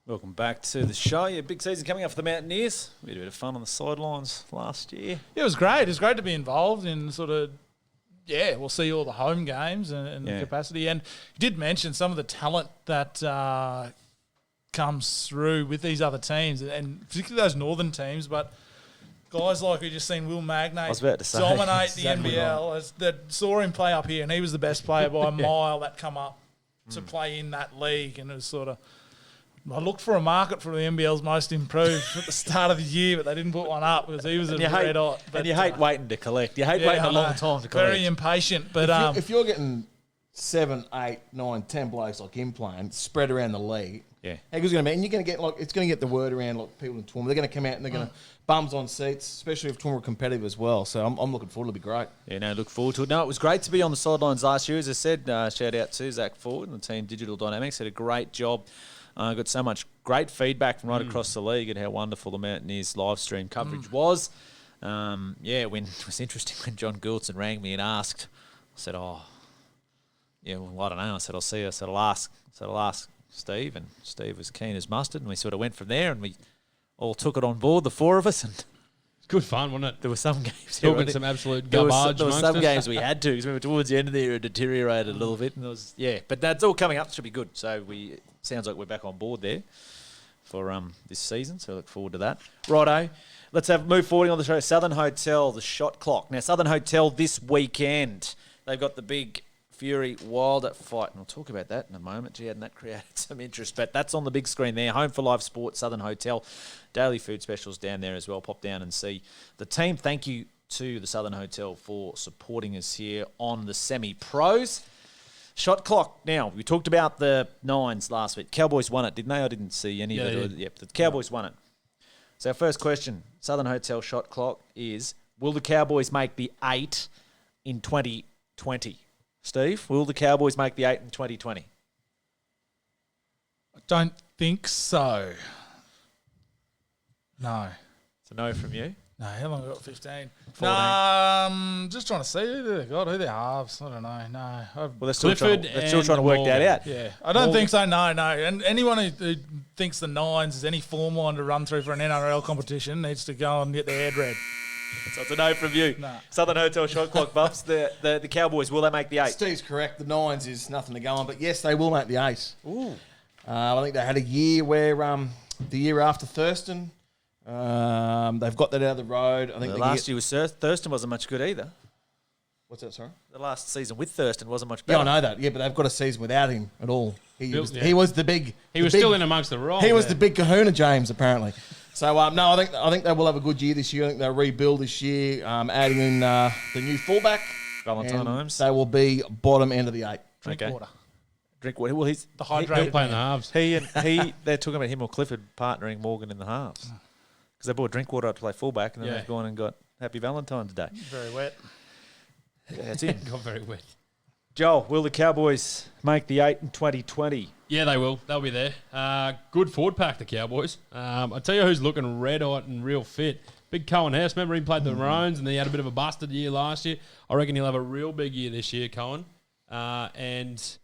Welcome back to the show. Yeah, big season coming up for the Mountaineers. We had a bit of fun on the sidelines last year. Yeah, it was great. It was great to be involved in sort of, we'll see all the home games and the capacity. And you did mention some of the talent that comes through with these other teams, and particularly those northern teams, but guys like we just seen Will Magnate dominate the NBL. That saw him play up here, and he was the best player by a mile that come up to play in that league, and it was sort of, I looked for a market for the NBL's most improved at the start of the year, but they didn't put one up because he was a red hot. And you hate waiting to collect. You hate waiting a long time to collect. Very impatient. But if you're getting 7, 8, 9, 10 blokes like him playing spread around the league, how good's going to be? And you're going to get it's going to get the word around like people in Toowoomba. They're going to come out and they're going to bums on seats, especially if Toowoomba are competitive as well. So I'm looking forward. It'll be great. Yeah, no, look forward to it. No, it was great to be on the sidelines last year. As I said, shout out to Zach Ford and the team Digital Dynamics. Did a great job. Got so much great feedback from right across the league at how wonderful the Mountaineers live stream coverage was. when it was interesting when John Gouldson rang me and asked, I said, I don't know. I said, I'll see. I said, I'll ask Steve, and Steve was keen as mustard, and we sort of went from there, and we all took it on board, the four of us, and It's good fun, wasn't it? there were some games. Talking some absolute There garbage were amongst some us. games we had to, because we were towards the end of the year, it deteriorated a little bit, and but that's all coming up. Should be good. So it sounds like we're back on board there for this season. So I look forward to that. Righto, let's move forward on the show. Southern Hotel, the shot clock. Now Southern Hotel this weekend, they've got the big Fury Wilder fight, and we'll talk about that in a moment. Gee, hadn't that created some interest? But that's on the big screen there. Home for live sport, Southern Hotel. Daily food specials down there as well. Pop down and see the team. Thank you to the Southern Hotel for supporting us here on the semi-pros. Shot clock. Now, we talked about the Nines last week. Cowboys won it, didn't they? I didn't see any of it. Yep, the Cowboys won it. So our first question, Southern Hotel shot clock is, will the Cowboys make the 8 in 2020? Steve, will the Cowboys make the 8 in 2020? I don't think so. No. It's a no from you. No, how long have we got? 15. 14. Just trying to see who they halves. I don't know. No. Well, they're still trying to work Morgan. that out. Yeah, I don't think so. No. And anyone who thinks the Nines is any form line to run through for an NRL competition needs to go and get their head read. So it's a no from you. No. Southern Hotel shot clock buffs. The Cowboys, will they make the 8? Steve's correct. The Nines is nothing to go on, but yes, they will make the 8. Ooh. I think they had a year where the year after Thurston, they've got that out of the road. I think The last year was Thurston wasn't much good either. What's that? Sorry. The last season with Thurston wasn't much Yeah, better. I know that. Yeah, but they've got a season without him at all. He was the big. He was still in amongst the wrong. He was the big kahuna, James, apparently. So no, I think they will have a good year this year. I think they'll rebuild this year, adding in the new fullback, Valentine and Holmes. They will be bottom end of the 8. Drink water. Drink water. Well, he's The He'll hydrated play in the man. halves. they're talking about him or Clifford partnering Morgan in the halves. Because they brought Drinkwater up to play fullback, and then they've gone and got Happy Valentine's Day. Very wet. Yeah, that's it. Got very wet. Joel, will the Cowboys make the 8 in 2020? Yeah, they will. They'll be there. Good forward pack, the Cowboys. I tell you who's looking red hot and real fit. Big Cohen Hess. Remember he played the Maroons and he had a bit of a busted year last year. I reckon he'll have a real big year this year, Cohen. And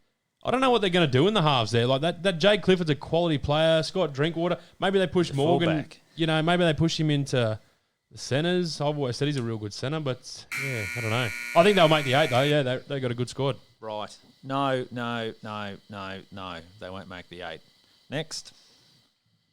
I don't know what they're going to do in the halves there. Like that Jade Clifford's a quality player. Scott Drinkwater. Maybe they push Morgan. Fullback. Maybe they push him into the centres. I've always said he's a real good centre, but yeah, I don't know. I think they'll make the 8 though. Yeah, they got a good squad. Right. No. They won't make the 8. Next.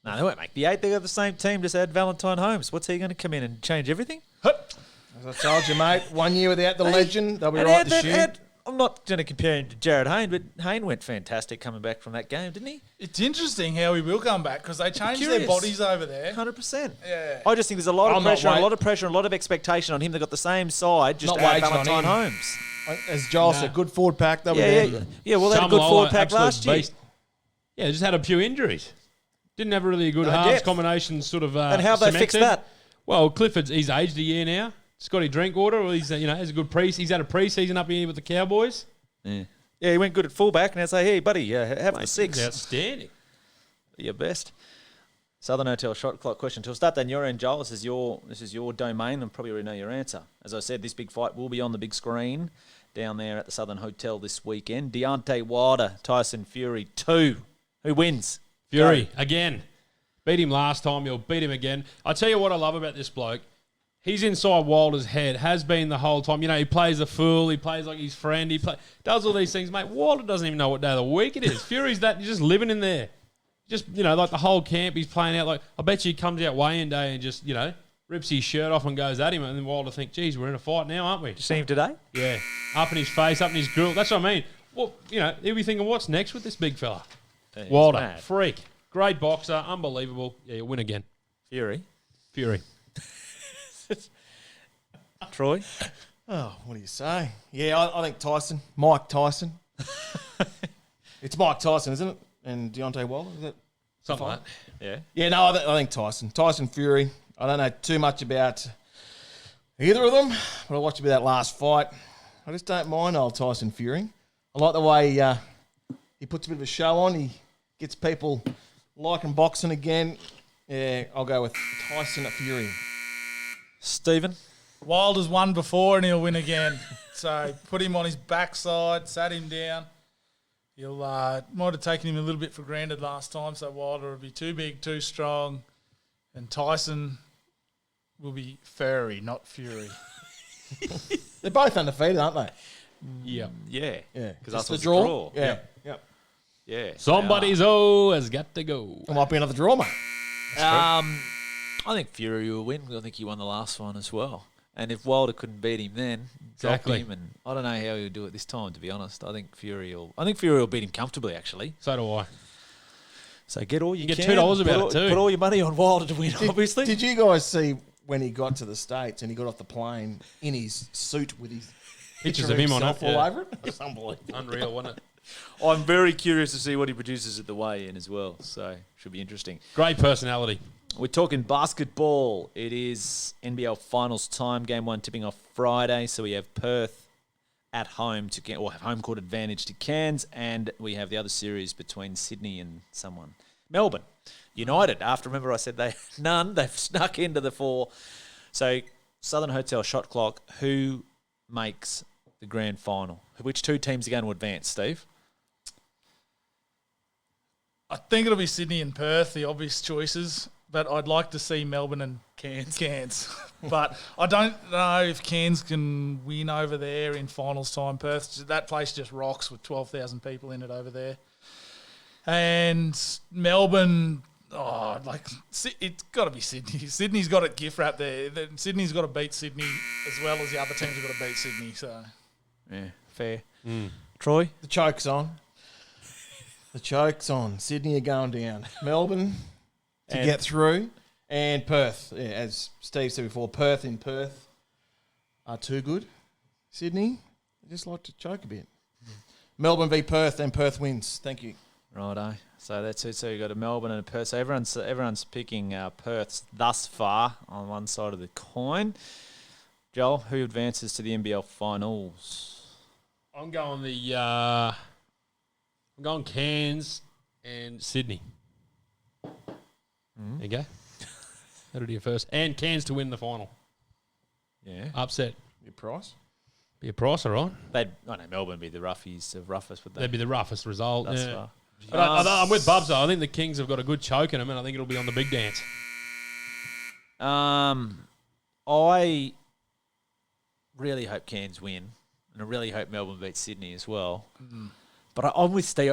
No, they won't make the 8. They got the same team, just add Valentine Holmes. What's he going to come in and change everything? As I told you, mate, 1 year without the legend, they'll be And right this year. I'm not going to compare him to Jared Hayne, but Hayne went fantastic coming back from that game, didn't he? It's interesting how he will come back because they changed their Curious. bodies over there. 100%. Yeah. I just think there's a lot of I'm not pressure, and wait- a lot of pressure, and a lot of expectation on him. They've got the same side, just Not add waging on Valentine him. Holmes. As Joel said, good forward pack. They'll be Yeah. Well, they had a good Taumalolo, forward pack absolute last year. beast. Yeah, just had a few injuries. Didn't have a really good No halves depth. combination sort of. And how have they fixed cemented. that? Well, he's aged a year now. Scotty Drinkwater, well, he's has a good he's had a pre-season up here with the Cowboys. Yeah, he went good at fullback, and I say, hey, buddy, have the 6. He's outstanding. Your best. Southern Hotel shot clock question. To start then your end, Joel, this is your domain, and probably already know your answer. As I said, this big fight will be on the big screen down there at the Southern Hotel this weekend. Deontay Wilder, Tyson Fury 2. Who wins? Fury, again. Beat him last time, he'll beat him again. I tell you what I love about this bloke. He's inside Wilder's head, has been the whole time. He plays the fool, he plays like his friend, does all these things. Mate, Wilder doesn't even know what day of the week it is. Fury's he's just living in there. Just, like the whole camp he's playing out. Like, I bet you he comes out weigh-in day and just, rips his shirt off and goes at him. And then Wilder think, geez, we're in a fight now, aren't we? Did you see him today? Yeah. Up in his face, up in his grill. That's what I mean. Well, he'll be thinking, what's next with this big fella? He's Wilder, mad. freak. Great boxer, unbelievable. Yeah, he'll win again. Fury. Troy? Oh, what do you say? Yeah, I think Tyson. Mike Tyson. It's Mike Tyson, isn't it? And Deontay Wilder, is it? Something like that. Yeah. Yeah, no, I think Tyson. Tyson Fury. I don't know too much about either of them, but I watched a bit of that last fight. I just don't mind old Tyson Fury. I like the way he puts a bit of a show on. He gets people liking boxing again. Yeah, I'll go with Tyson Fury. Stephen? Wilder's won before and he'll win again. So put him on his backside, sat him down. He'll might have taken him a little bit for granted last time, so Wilder will be too big, too strong, and Tyson will be furry, not fury. They're both undefeated, aren't they? Yeah. Yeah. Yeah. Because Just that's the what's draw? draw. Yeah. Yep. Yeah. Somebody's has got to go. It might be another draw, mate. I think Fury will win. I think he won the last one as well. And if Wilder couldn't beat him then, Exactly. drop him, and I don't know how he'll do it this time, to be honest. I think Fury will beat him comfortably, actually. So do I. So get all you get can. $2 about it too. Put all your money on Wilder to win, obviously. Did you guys see when he got to the States and he got off the plane in his suit with his Pictures of him on it. himself all Yeah. over it? It was unbelievable. Unreal, wasn't it? I'm very curious to see what he produces at the weigh-in as well. So should be interesting. Great personality. We're talking basketball. It is NBL finals time. Game 1 tipping off Friday. So we have Perth at home to have home court advantage to Cairns, and we have the other series between Sydney and someone. Melbourne United. After, remember I said they've snuck into the 4. So Southern Hotel shot clock. Who makes the grand final? Which 2 teams are going to advance, Steve? I think it'll be Sydney and Perth, the obvious choices, but I'd like to see Melbourne and Cairns. But I don't know if Cairns can win over there in finals time. Perth, that place just rocks with 12,000 people in it over there. And Melbourne, it's got to be Sydney. Sydney's got a gift wrap there. Sydney's got to beat Sydney as well as the other teams have got to beat Sydney. So, yeah, fair. Troy? The choke's on. The choke's on. Sydney are going down. Melbourne to get through. And Perth, yeah, as Steve said before, Perth are too good. Sydney, they just like to choke a bit. Melbourne v Perth, and Perth wins. Thank you. Righto. So that's it. So you got a Melbourne and a Perth. So everyone's picking Perth thus far on one side of the coin. Joel, who advances to the NBL finals? I'm going Cairns and Sydney. There you go. That'll do you first. And Cairns to win the final. Yeah. Upset. Your price? Be a price, all right. I know Melbourne would be the roughest, but They'd be the roughest result. thus Yeah. far. But I'm with Bubs, though. I think the Kings have got a good choke in them, and I think it'll be on the big dance. I really hope Cairns win, and I really hope Melbourne beats Sydney as well. But I'm with Steve.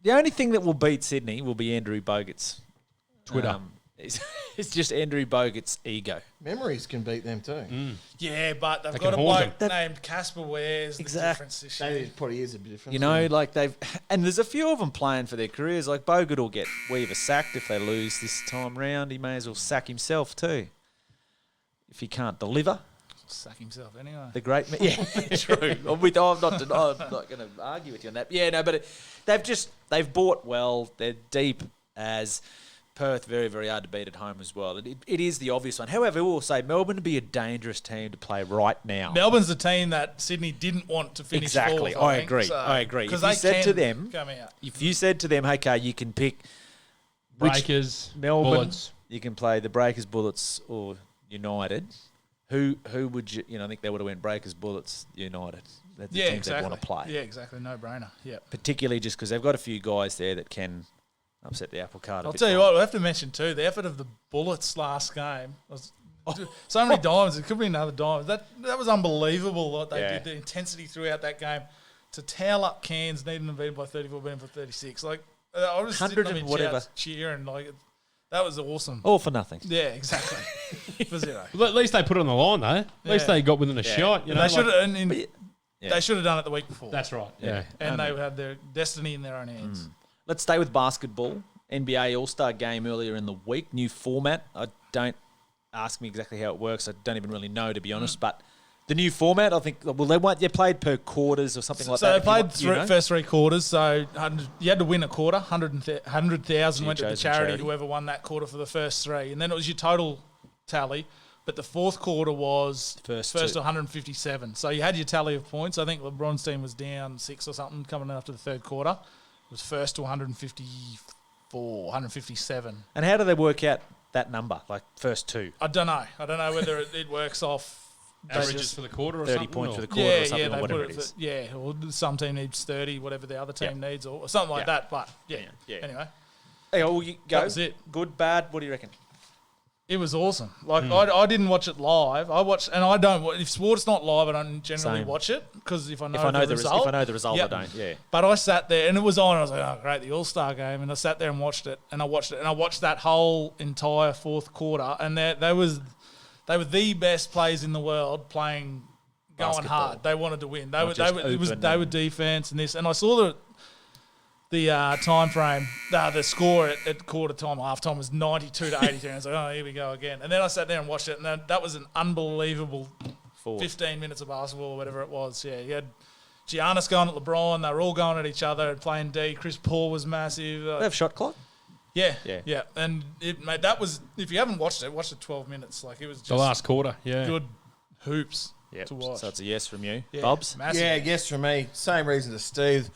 The only thing that will beat Sydney will be Andrew Bogut's Twitter. It's just Andrew Bogut's ego. Memories can beat them too. yeah, but they've They got a can haunt bloke named Casper Wares. The difference this year. That probably is a bit different. You know, like and there's a few of them playing for their careers. Like Bogut will get Weaver sacked if they lose this time round. He may as well sack himself too, if he can't deliver. Sack himself anyway. The great man. Yeah, true. I'm not going to argue with you on that. Yeah, no, but they've bought well. They're deep as Perth, very, very hard to beat at home as well. It is the obvious one. However, we'll say Melbourne would be a dangerous team to play right now. Melbourne's the team that Sydney didn't want to finish Exactly. fourth, I think. agree. So, I agree. Because If you they said can to them, come out. If you said to them, okay, you can pick Breakers, Melbourne, Bullets. you can play the Breakers, Bullets, or United. Who would you? I think they would have went Breakers, Bullets, United. That's the teams exactly. they want to play. Yeah, exactly. No brainer. Yeah. Particularly just because they've got a few guys there that can upset the apple cart. I'll tell you what, we have to mention too, the effort of the Bullets last game was so many dimes. It could be another dime. That was unbelievable what they did. The intensity throughout that game to towel up Cairns, needing to beat them by 34, beating them for 36. Like I was sitting 100 and whatever, cheering. Like that was awesome. All for nothing. Yeah, exactly. For zero. Well, at least they put it on the line, though. At least they got within a shot. You know, They should have. Yeah. They should have done it the week before. That's right. Yeah. And they had their destiny in their own hands. Let's stay with basketball. NBA All-Star game earlier in the week. New format. Don't ask me exactly how it works. I don't even really know, to be honest. But the new format, I think, they played per quarters or something like that. So they played first 3 quarters. So you had to win a quarter. 100,000 went to the charity, whoever won that quarter for the first 3. And then it was your total tally. But the fourth quarter was first to 157. So you had your tally of points. I think LeBron's team was down 6 or something coming after the third quarter. It was first to 154, 157. And how do they work out that number, like first two? I don't know. I don't know whether it works off Averages for the quarter or 30 something? points or? for the quarter or something, they or whatever put it is. or some team needs 30, whatever the other team needs, or something like that. But anyway, Hey, well, you go. that was it. Good, bad. What do you reckon? It was awesome. Like I didn't watch it live. I watched, and I don't. If sport's not live, I don't generally Same. watch it because if I know the If result, I know the result, Yep. I don't. Yeah. But I sat there and it was on. And I was like, oh, great, the All-Star game. And I sat there and watched it. And I watched that whole entire fourth quarter. And they were the best players in the world playing, going Basketball. hard. They wanted to win. Not just open They were defense and this. And I saw the time frame, the score at quarter time, half time was 92 to 83. And I was like, oh, here we go again. And then I sat there and watched it. And that was an unbelievable 15 minutes of basketball or whatever it was. Yeah, you had Giannis going at LeBron. They were all going at each other and playing D. Chris Paul was massive. They have shot clock? Yeah. Yeah. And mate, that was, if you haven't watched it, watch the 12 minutes. Like, it was just The last quarter, yeah. good hoops Yep. to watch. So it's a yes from you. Yeah, Bobs? massive. Yeah, yes from me. Same reason as Steve.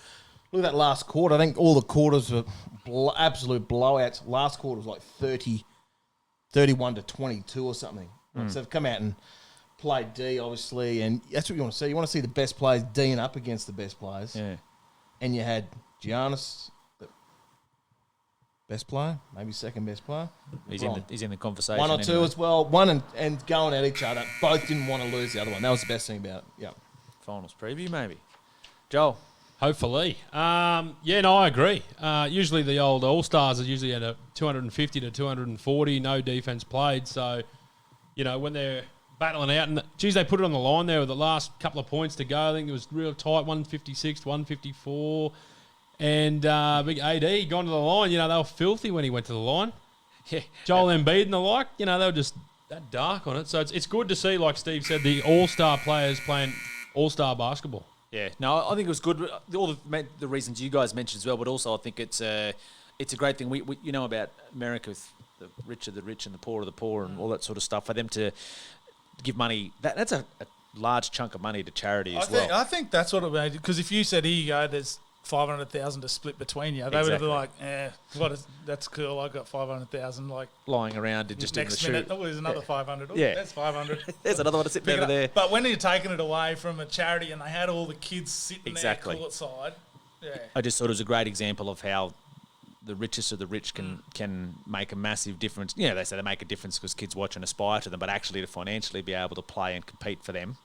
Look at that last quarter. I think all the quarters were absolute blowouts. Last quarter was like 31 to 22 or something. So they've come out and played D, obviously, and that's what you want to see. You want to see the best players D'ing up against the best players. Yeah. And you had Giannis, the best player, maybe second best player. He's in the conversation. One or two anyway. as well. One and going at each other. Both didn't want to lose the other one. That was the best thing about it. Yeah. Finals preview, maybe. Joel? Hopefully. I agree. Usually the old All-Stars are usually at a 250 to 240, no defense played. So, when they're battling out, and they put it on the line there with the last couple of points to go. I think it was real tight, 156, 154. And big AD gone to the line. They were filthy when he went to the line. Yeah. Joel Embiid and the like, they were just that dark on it. So it's good to see, like Steve said, the all-star players playing all-star basketball. Yeah, no, I think it was good. All the reasons you guys mentioned as well, but also I think it's a great thing. We about America with the rich of the rich and the poor of the poor and all that sort of stuff. For them to give money, that's a large chunk of money to charity as well. I think that's what it made. Because if you said, here you go, there's 500,000 to split between you, they would have been like, that's cool. I got 500,000 like lying around and just next in the minute. shoot. Oh, there's another 500. Oh, Yeah. that's 500. There's another one sitting over there. But when you're taking it away from a charity and they had all the kids sitting Exactly. there courtside, I just thought it was a great example of how the richest of the rich can make a massive difference. They say they make a difference because kids watch and aspire to them, but actually to financially be able to play and compete for them.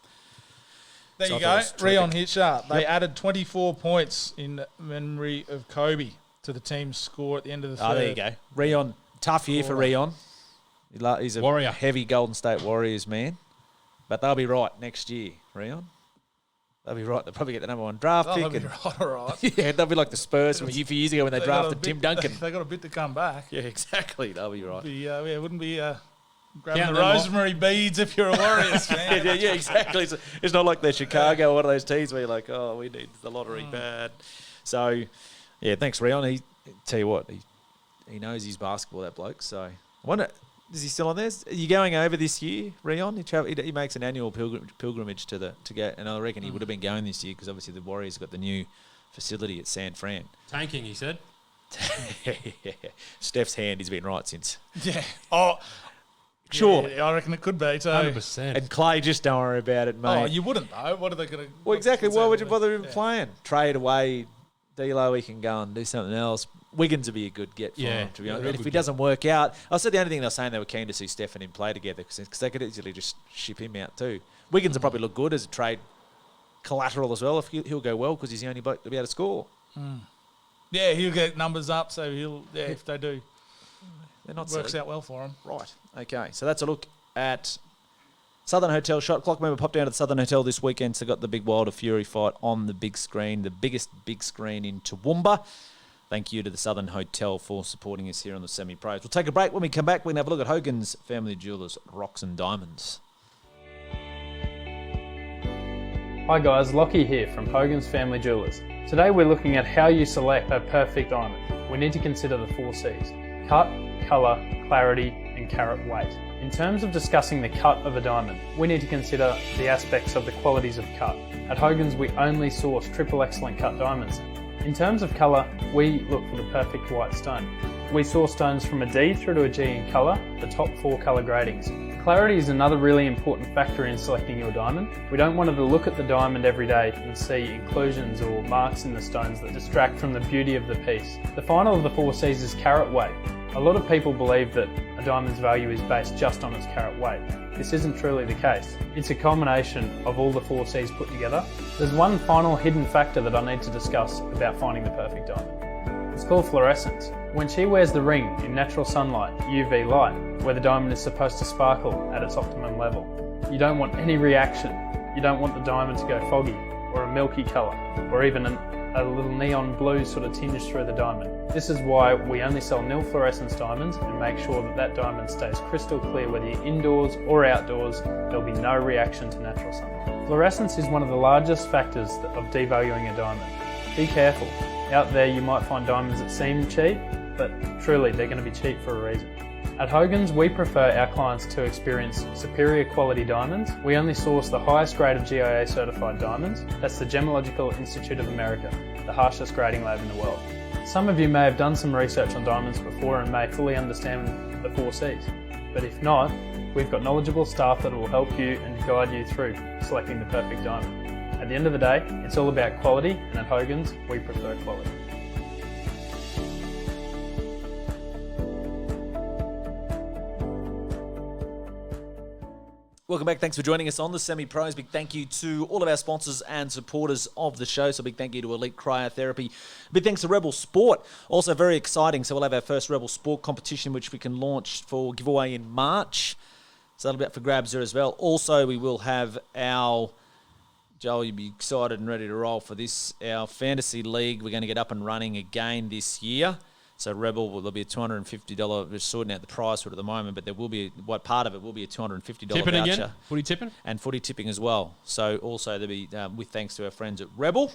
There So you I go. thought it was Rion terrific. Hitchart. They Yep. added 24 points in memory of Kobe to the team's score at the end of the third. Oh, there you go. Rion, tough year for Rion. He's a Warrior. heavy Golden State Warriors man. But they'll be right next year, Rion. They'll be right. They'll probably get the number one draft They'll pick. be right, all right. Yeah, they'll be like the Spurs from a few years ago when they They got a drafted bit- Tim Duncan. They got a bit to come back. Yeah, exactly. They'll be right. Wouldn't be grabbing Count the them off. rosemary beads if you're a Warriors fan. yeah, exactly. It's not like they're Chicago or one of those teams where you're like, oh, we need the lottery bad. So, yeah, thanks, Rion. He tell you what, he knows his basketball, that bloke. So, I wonder, is he still on there? Are you going over this year, Rion? He makes an annual pilgrimage to go, and I reckon he would have been going this year because obviously the Warriors got the new facility at San Fran. Tanking, he said. Steph's hand has been right since. Yeah. Oh, Sure. yeah, I reckon it could be too. 100%. And Clay, just don't worry about it, mate. Oh, you wouldn't though. What are they going to? Well, exactly. Why would you bother even playing? Trade away D'Lo, he can go and do something else. Wiggins would be a good get for him, to be honest. real But if good he doesn't work out, I said the only thing they're saying they were keen to see Steph and him play together because they could easily just ship him out too. Wiggins will probably look good as a trade collateral as well if he'll go well because he's the only bloke to be able to score. Yeah, he'll get numbers up, so he'll. Yeah, if they do, They're not works silly. out well for him. Right. Okay. So that's a look at Southern Hotel shot clock. Remember, pop down to the Southern Hotel this weekend. So got the big Wilder Fury fight on the big screen, the biggest big screen in Toowoomba. Thank you to the Southern Hotel for supporting us here on the Semi-Pros. We'll take a break. When we come back, we're going to have a look at Hogan's Family Jewelers, Rocks and Diamonds. Hi guys, Lockie here from Hogan's Family Jewelers. Today we're looking at how you select a perfect diamond. We need to consider the 4 C's: cut, colour, clarity and carat weight. In terms of discussing the cut of a diamond, we need to consider the aspects of the qualities of cut. At Hogan's we only source triple excellent cut diamonds. In terms of colour, we look for the perfect white stone. we source stones from a D through to a G in colour, the top 4 colour gradings. Clarity is another really important factor in selecting your diamond. We don't want to look at the diamond every day and see inclusions or marks in the stones that distract from the beauty of the piece. The final of the 4 C's is carat weight. A lot of people believe that a diamond's value is based just on its carat weight. This isn't truly the case. It's a combination of all the 4 C's put together. There's one final hidden factor that I need to discuss about finding the perfect diamond. It's called fluorescence. When she wears the ring in natural sunlight, UV light, where the diamond is supposed to sparkle at its optimum level, you don't want any reaction. You don't want the diamond to go foggy, or a milky colour, or even a little neon blue sort of tinge through the diamond. This is why we only sell nil fluorescence diamonds and make sure that that diamond stays crystal clear whether you're indoors or outdoors. There'll be no reaction to natural sunlight. Fluorescence is one of the largest factors of devaluing a diamond. Be careful. Out there you might find diamonds that seem cheap, but truly they're going to be cheap for a reason. At Hogan's, we prefer our clients to experience superior quality diamonds. We only source the highest grade of GIA certified diamonds. That's the Gemological Institute of America, the harshest grading lab in the world. Some of you may have done some research on diamonds before and may fully understand the 4 C's. But if not, we've got knowledgeable staff that will help you and guide you through selecting the perfect diamond. At the end of the day, it's all about quality, and at Hogan's, we prefer quality. Welcome back. Thanks for joining us on the Semi-Pros. Big thank you to all of our sponsors and supporters of the show. So big thank you to Elite Cryotherapy. Big thanks to Rebel Sport. Also very exciting. So we'll have our first Rebel Sport competition, which we can launch for giveaway in March. So that'll be up for grabs there as well. Also, we will have our... Joel, you'll be excited and ready to roll for this. Our Fantasy League, we're going to get up and running again this year. So Rebel, there'll be a $250. We're sorting out the price for it at the moment, but there will be what part of it will be a $250 tipping voucher. Again? Footy tipping? And footy tipping as well. So also there'll be with thanks to our friends at Rebel.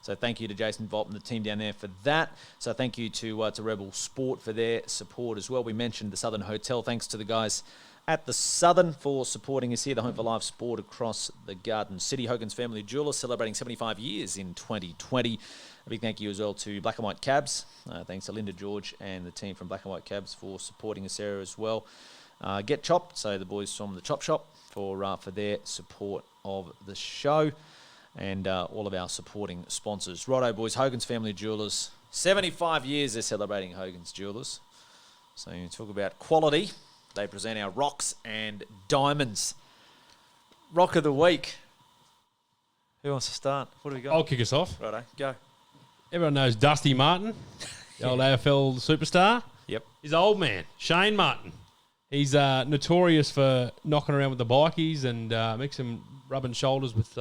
So thank you to Jason Volt and the team down there for that. So thank you to Rebel Sport for their support as well. We mentioned the Southern Hotel. Thanks to the guys at the Southern for supporting us here, the home for live sport across the Garden City. Hogan's Family Jewellers celebrating 75 years in 2020. A big thank you as well to Black and White Cabs. Thanks to Linda George and the team from Black and White Cabs for supporting us there as well. Get Chopped, so the boys from the Chop Shop for their support of the show. And all of our supporting sponsors. Righto, boys, Hogan's Family Jewellers. 75 years they're celebrating Hogan's Jewellers. So you talk about quality. They present our rocks and diamonds. Rock of the week. Who wants to start? What do we got? I'll kick us off. Righto, go. Everyone knows Dusty Martin, the old AFL superstar. Yep. His old man, Shane Martin. He's notorious for knocking around with the bikies and mixing rubbing shoulders with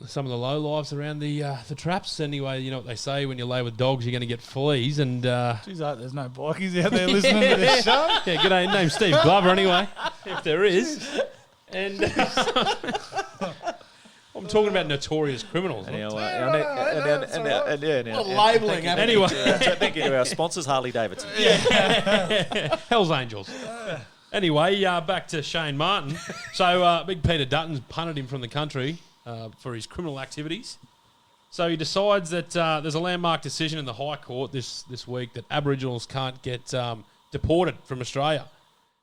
some of the low lives around the traps. Anyway, you know what they say, when you lay with dogs, you're going to get fleas. And Jeez, there's no bikies out there listening to this show. Yeah, good name Steve Glover anyway, if there is. And I'm talking about notorious criminals. Labelling. Anyway, thank you to our sponsors, Harley Davidson. Hell's Angels. Anyway, back to Shane Martin. So Big Peter Dutton's punted him from the country for his criminal activities. So he decides that there's a landmark decision in the High Court this week that Aboriginals can't get deported from Australia.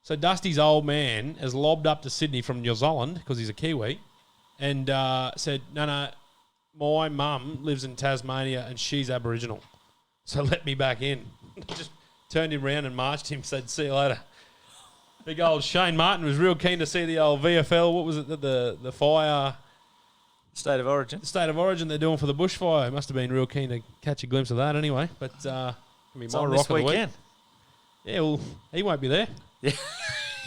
So Dusty's old man has lobbed up to Sydney from New Zealand, because he's a Kiwi, and said, no, my mum lives in Tasmania and she's Aboriginal, so let me back in. Just turned him round and marched him, said, see you later. Big old Shane Martin was real keen to see the old VFL, what was it, the fire... State of Origin. The State of Origin they're doing for the bushfire. Must have been real keen to catch a glimpse of that anyway. But it's on this weekend. Yeah, well, he won't be there. Yeah.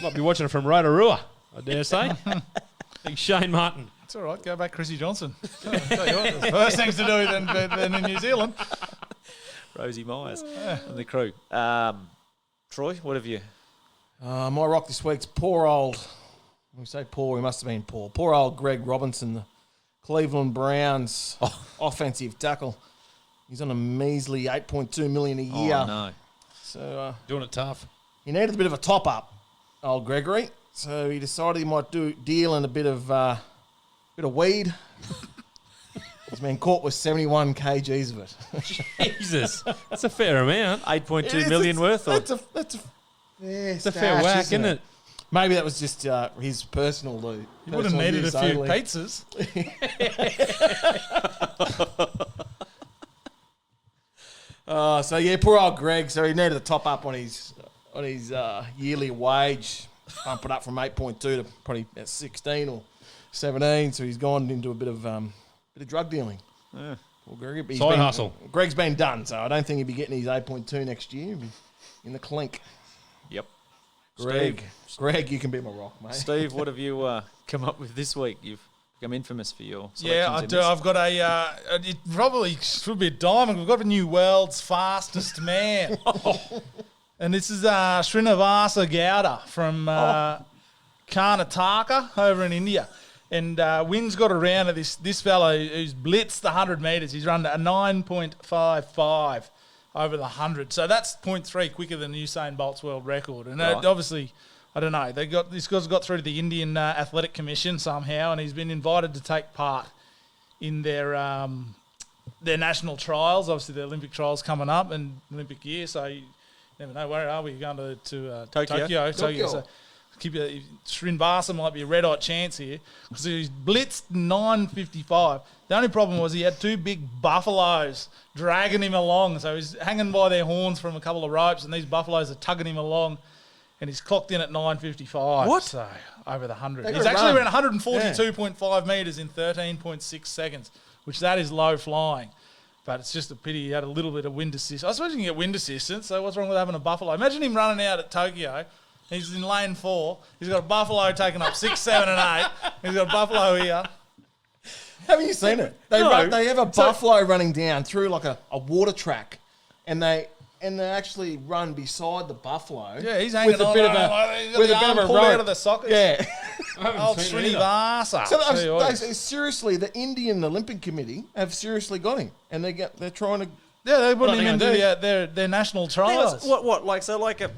Might be watching it from Rotorua, I dare say. Big Shane Martin. It's all right. Go back, Chrissy Johnson. I'll tell you what, there's worse things to do than in New Zealand. Rosie Myers and the crew. Troy, what have you? My rock this week's poor old... When we say poor, he must have been poor. Poor old Greg Robinson, the Cleveland Browns offensive tackle. He's on a measly $8.2 million a year. Oh, no. So doing it tough. He needed a bit of a top-up, old Gregory. So he decided he might deal in a bit of weed. He's been caught with 71 kgs of it. Jesus, that's a fair amount. 8.2 million worth. Or That's a fair It's a fair whack, isn't it? Maybe that was just his personal loot. You would have needed a few pizzas. So yeah, poor old Greg. So he needed to top up on his yearly wage, bump it up from 8.2 to probably about 16 or 17. So he's gone into a bit of drug dealing. Yeah. Well, Greg, but Side hustle. Greg's been done, so I don't think he'll be getting his 8.2 next year. He'll be in the clink. Yep. Greg, you can be my rock, mate. Steve, what have you come up with this week? You've become infamous for your Yeah, I selections in do. this. I've got it probably should be a diamond. We've got a new world's fastest man. And this is Srinivasa Gowda from Karnataka over in India. And Wynn's got around to this fellow who's blitzed the 100 metres. He's run a 9.55 over the 100. So that's 0.3 quicker than Usain Bolt's world record. And obviously, I don't know, this guy's got through to the Indian Athletic Commission somehow, and he's been invited to take part in their national trials. Obviously, the Olympic trials coming up and Olympic year, so you never know. Where are we? You're going to Tokyo. So Srinivasa might be a red-hot chance here because he's blitzed 9.55. The only problem was he had two big buffaloes dragging him along, so he's hanging by their horns from a couple of ropes, and these buffaloes are tugging him along, and he's clocked in at 9.55. What? So over the 100. They He's got actually run. around 142.5 metres in 13.6 seconds, which that is low flying. But it's just a pity he had a little bit of wind assistance. I suppose you can get wind assistance, so what's wrong with having a buffalo? Imagine him running out at Tokyo. He's in lane 4. He's got a buffalo taking up 6, 7 and 8. He's got a buffalo here. Haven't you seen it? They have a buffalo running down through like a water track, and they actually run beside the buffalo. Yeah, he's hanging with a on. bit of With a bit of a rope pulled out of the sockets. Yeah. Old Srinivasa. So seriously, the Indian Olympic Committee have seriously got him, and they're trying to. Yeah, they put What him are into they gonna their national trials. What? Like so? Like a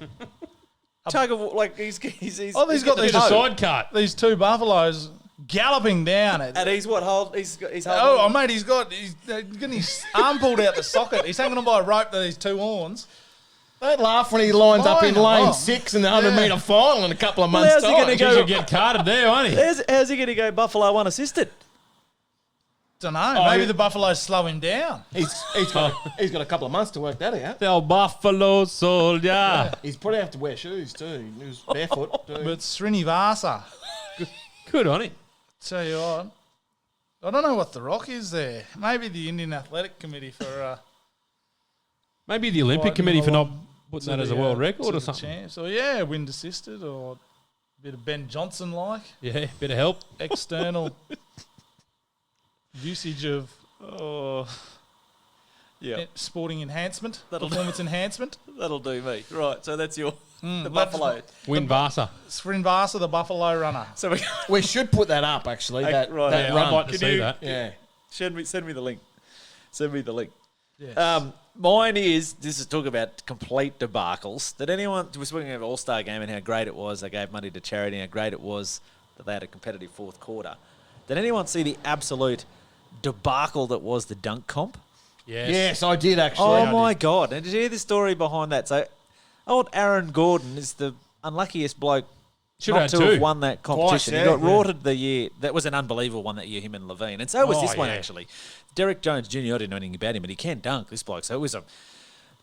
tug of like he's got He's these a side cut. these two buffaloes galloping down it. and he's what hold he's holding. Oh, mate, he's getting his arm pulled out the socket. He's hanging on by a rope to these two horns. Don't laugh when he lines up in Flying lane along. 6 in the 100-metre final in a couple of Well, months' how's he time. gonna He should get carded there, won't he? How's he going to go Buffalo unassisted? Don't know. Maybe the buffaloes slow him down. He's got a couple of months to work that out. The old Buffalo Soldier. He's probably have to wear shoes too. He was barefoot too. But Srinivasa, Good on him. tell you what, I don't know what the rock is there. Maybe the Indian Athletic Committee for Maybe the Olympic fighting Committee for not along putting to that as a the, world to record or the something. champs. Or yeah, wind assisted or a bit of Ben Johnson like Yeah, bit of help. external usage of Yeah, sporting enhancement, That'll do. performance enhancement. that'll do me. Right, so that's your the that's Buffalo. Win Vasa. Srinivasa, the buffalo runner. So we We should put that up actually. Hey, That, right, that Yeah, run. I'd like to Can see you- that. Yeah. send me the link. Send me the link. Yes. Mine is this is talk about complete debacles. Did anyone we're speaking of All-Star game and how great it was? They gave money to charity and how great it was that they had a competitive fourth quarter. Did anyone see the absolute debacle that was the dunk comp? Yes, I did actually. Oh my God. And did you hear the story behind that? So old Aaron Gordon is the unluckiest bloke Should not have to two. have won that competition. Twice, He got yeah. rorted the year. That was an unbelievable one that year, him and Levine. And so was Oh, this one, yeah. actually. Derek Jones Jr., I didn't know anything about him, but he can dunk, this bloke. So it was a...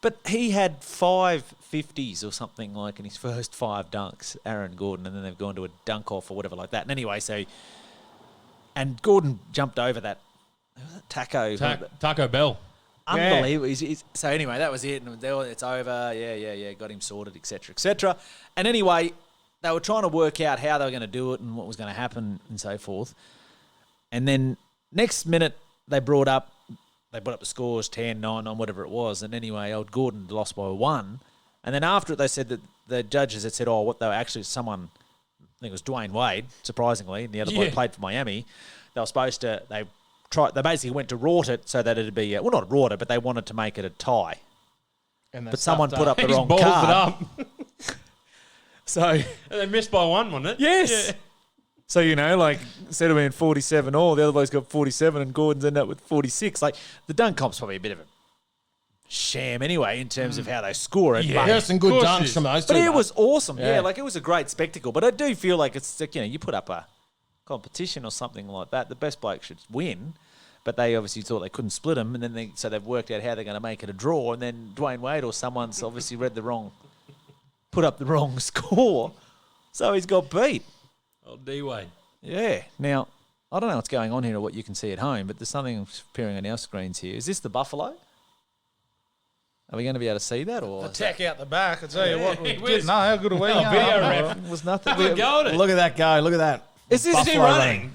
But he had 5 50s or something like in his first 5 dunks, Aaron Gordon, and then they've gone to a dunk off or whatever like that. And anyway, so... And Gordon jumped over that... Taco. Taco Bell. Unbelievable. So anyway, that was it. And it's over. Yeah. Got him sorted, etc., etc. And anyway, they were trying to work out how they were going to do it and what was going to happen and so forth. And then next minute, they brought up the scores, 10, 9, whatever it was. And anyway, old Gordon lost by 1. And then after it, they said that the judges had said, oh, what they were actually someone, I think it was Dwayne Wade, surprisingly, and the other bloke played for Miami. They were supposed to, they basically went to rort it so that it'd be, well, not rort it, but they wanted to make it a tie. But someone put up the He's wrong ballsed card. it up. So And they missed by 1, wasn't it? yes. Yeah. So, like, instead of being 47 all, the other bloke's got 47 and Gordon's ended up with 46. Like, the dunk comp's probably a bit of a sham anyway in terms of how they score it. Yeah, there's some good dunks from those two. But it was awesome. Yeah, like, it was a great spectacle. But I do feel like it's, like, you put up a competition or something like that, the best bloke should win. But they obviously thought they couldn't split them, and then so they've worked out how they're going to make it a draw. And then Dwayne Wade or someone's obviously put up the wrong score, so he's got beat. Oh, D-Wade. Yeah. Now, I don't know what's going on here or what you can see at home, but there's something appearing on our screens here. Is this the Buffalo? Are we going to be able to see that? Or The tech out the back, I tell you what. Where's- No, how good are we? video ref. It was nothing. Have a go at it. Look at that guy. Look at that. Is this Buffalo he running?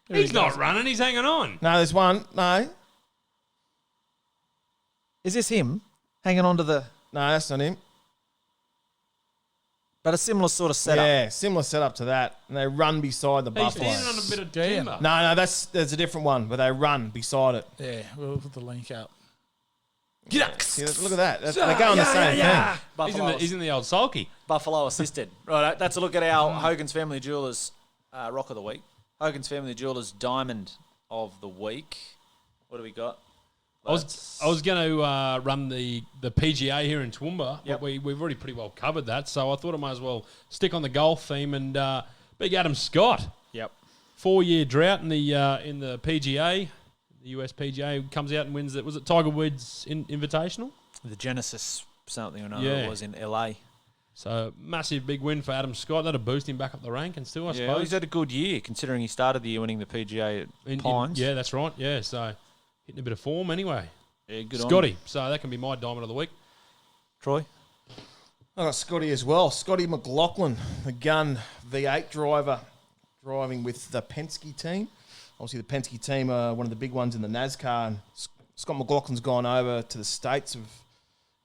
He's not running. He's hanging on. No, there's one. No, Is this him hanging on to the... no, that's not him. But a similar sort of setup. Yeah, similar setup to that. And they run beside the He's Buffalo. standing on a bit of Yeah. timber. No, there's a different one, but they run beside it. Yeah, we'll put the link up. See, look at that. They go on the same thing. Buffalo, He's in the old sulky. Buffalo assisted. Right, that's a look at our Hogan's Family Jewelers Rock of the Week. Hogan's Family Jewelers Diamond of the Week. What do we got? I was going to run the PGA here in Toowoomba, but we've already pretty well covered that, so I thought I might as well stick on the golf theme and big Adam Scott. Yep. 4-year drought in the PGA, the US PGA, comes out and wins it. Was it Tiger Woods Invitational? The Genesis something or another Yeah. was in LA. So massive big win for Adam Scott. That'll boost him back up the rankings too, I Yeah, suppose. he's had a good year considering he started the year winning the PGA at Pines. Yeah, that's right. Yeah, so hitting a bit of form anyway. Yeah, good on Scotty. him. So that can be my diamond of the week. Troy? I got Scotty as well. Scotty McLaughlin, the gun V8 driver, driving with the Penske team. Obviously, the Penske team are one of the big ones in the NASCAR. And Scott McLaughlin's gone over to the States in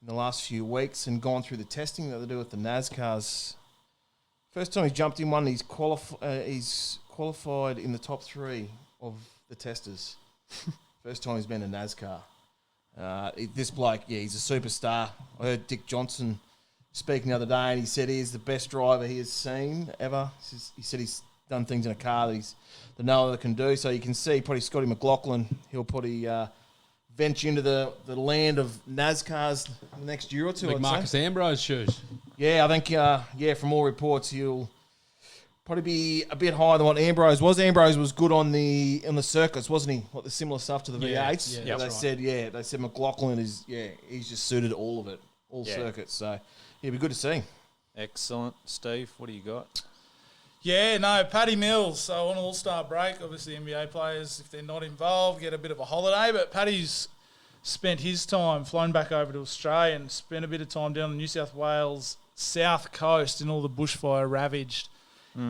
the last few weeks and gone through the testing that they do with the NASCARs. First time he's jumped in one, he's qualified in the top 3 of the testers. First time he's been in NASCAR. This bloke, he's a superstar. I heard Dick Johnson speaking the other day, and he said he is the best driver he has seen ever. He said he's done things in a car that no other can do. So you can see probably Scotty McLaughlin, he'll probably venture into the land of NASCARs in the next year or two. Like I'd Marcus say. Ambrose shoes. Yeah, I think, from all reports, he'll probably be a bit higher than what Ambrose was. Ambrose was good on the circuits, wasn't he? What the similar stuff to the V8s. yeah, They that's said, they said McLaughlin he's just suited all of it, all circuits. So it'd be good to see. Excellent. Steve, what do you got? Yeah, no, Paddy Mills. So on All-Star break, obviously NBA players, if they're not involved, get a bit of a holiday. But Paddy's spent his time, flown back over to Australia and spent a bit of time down the New South Wales south coast in all the bushfire ravaged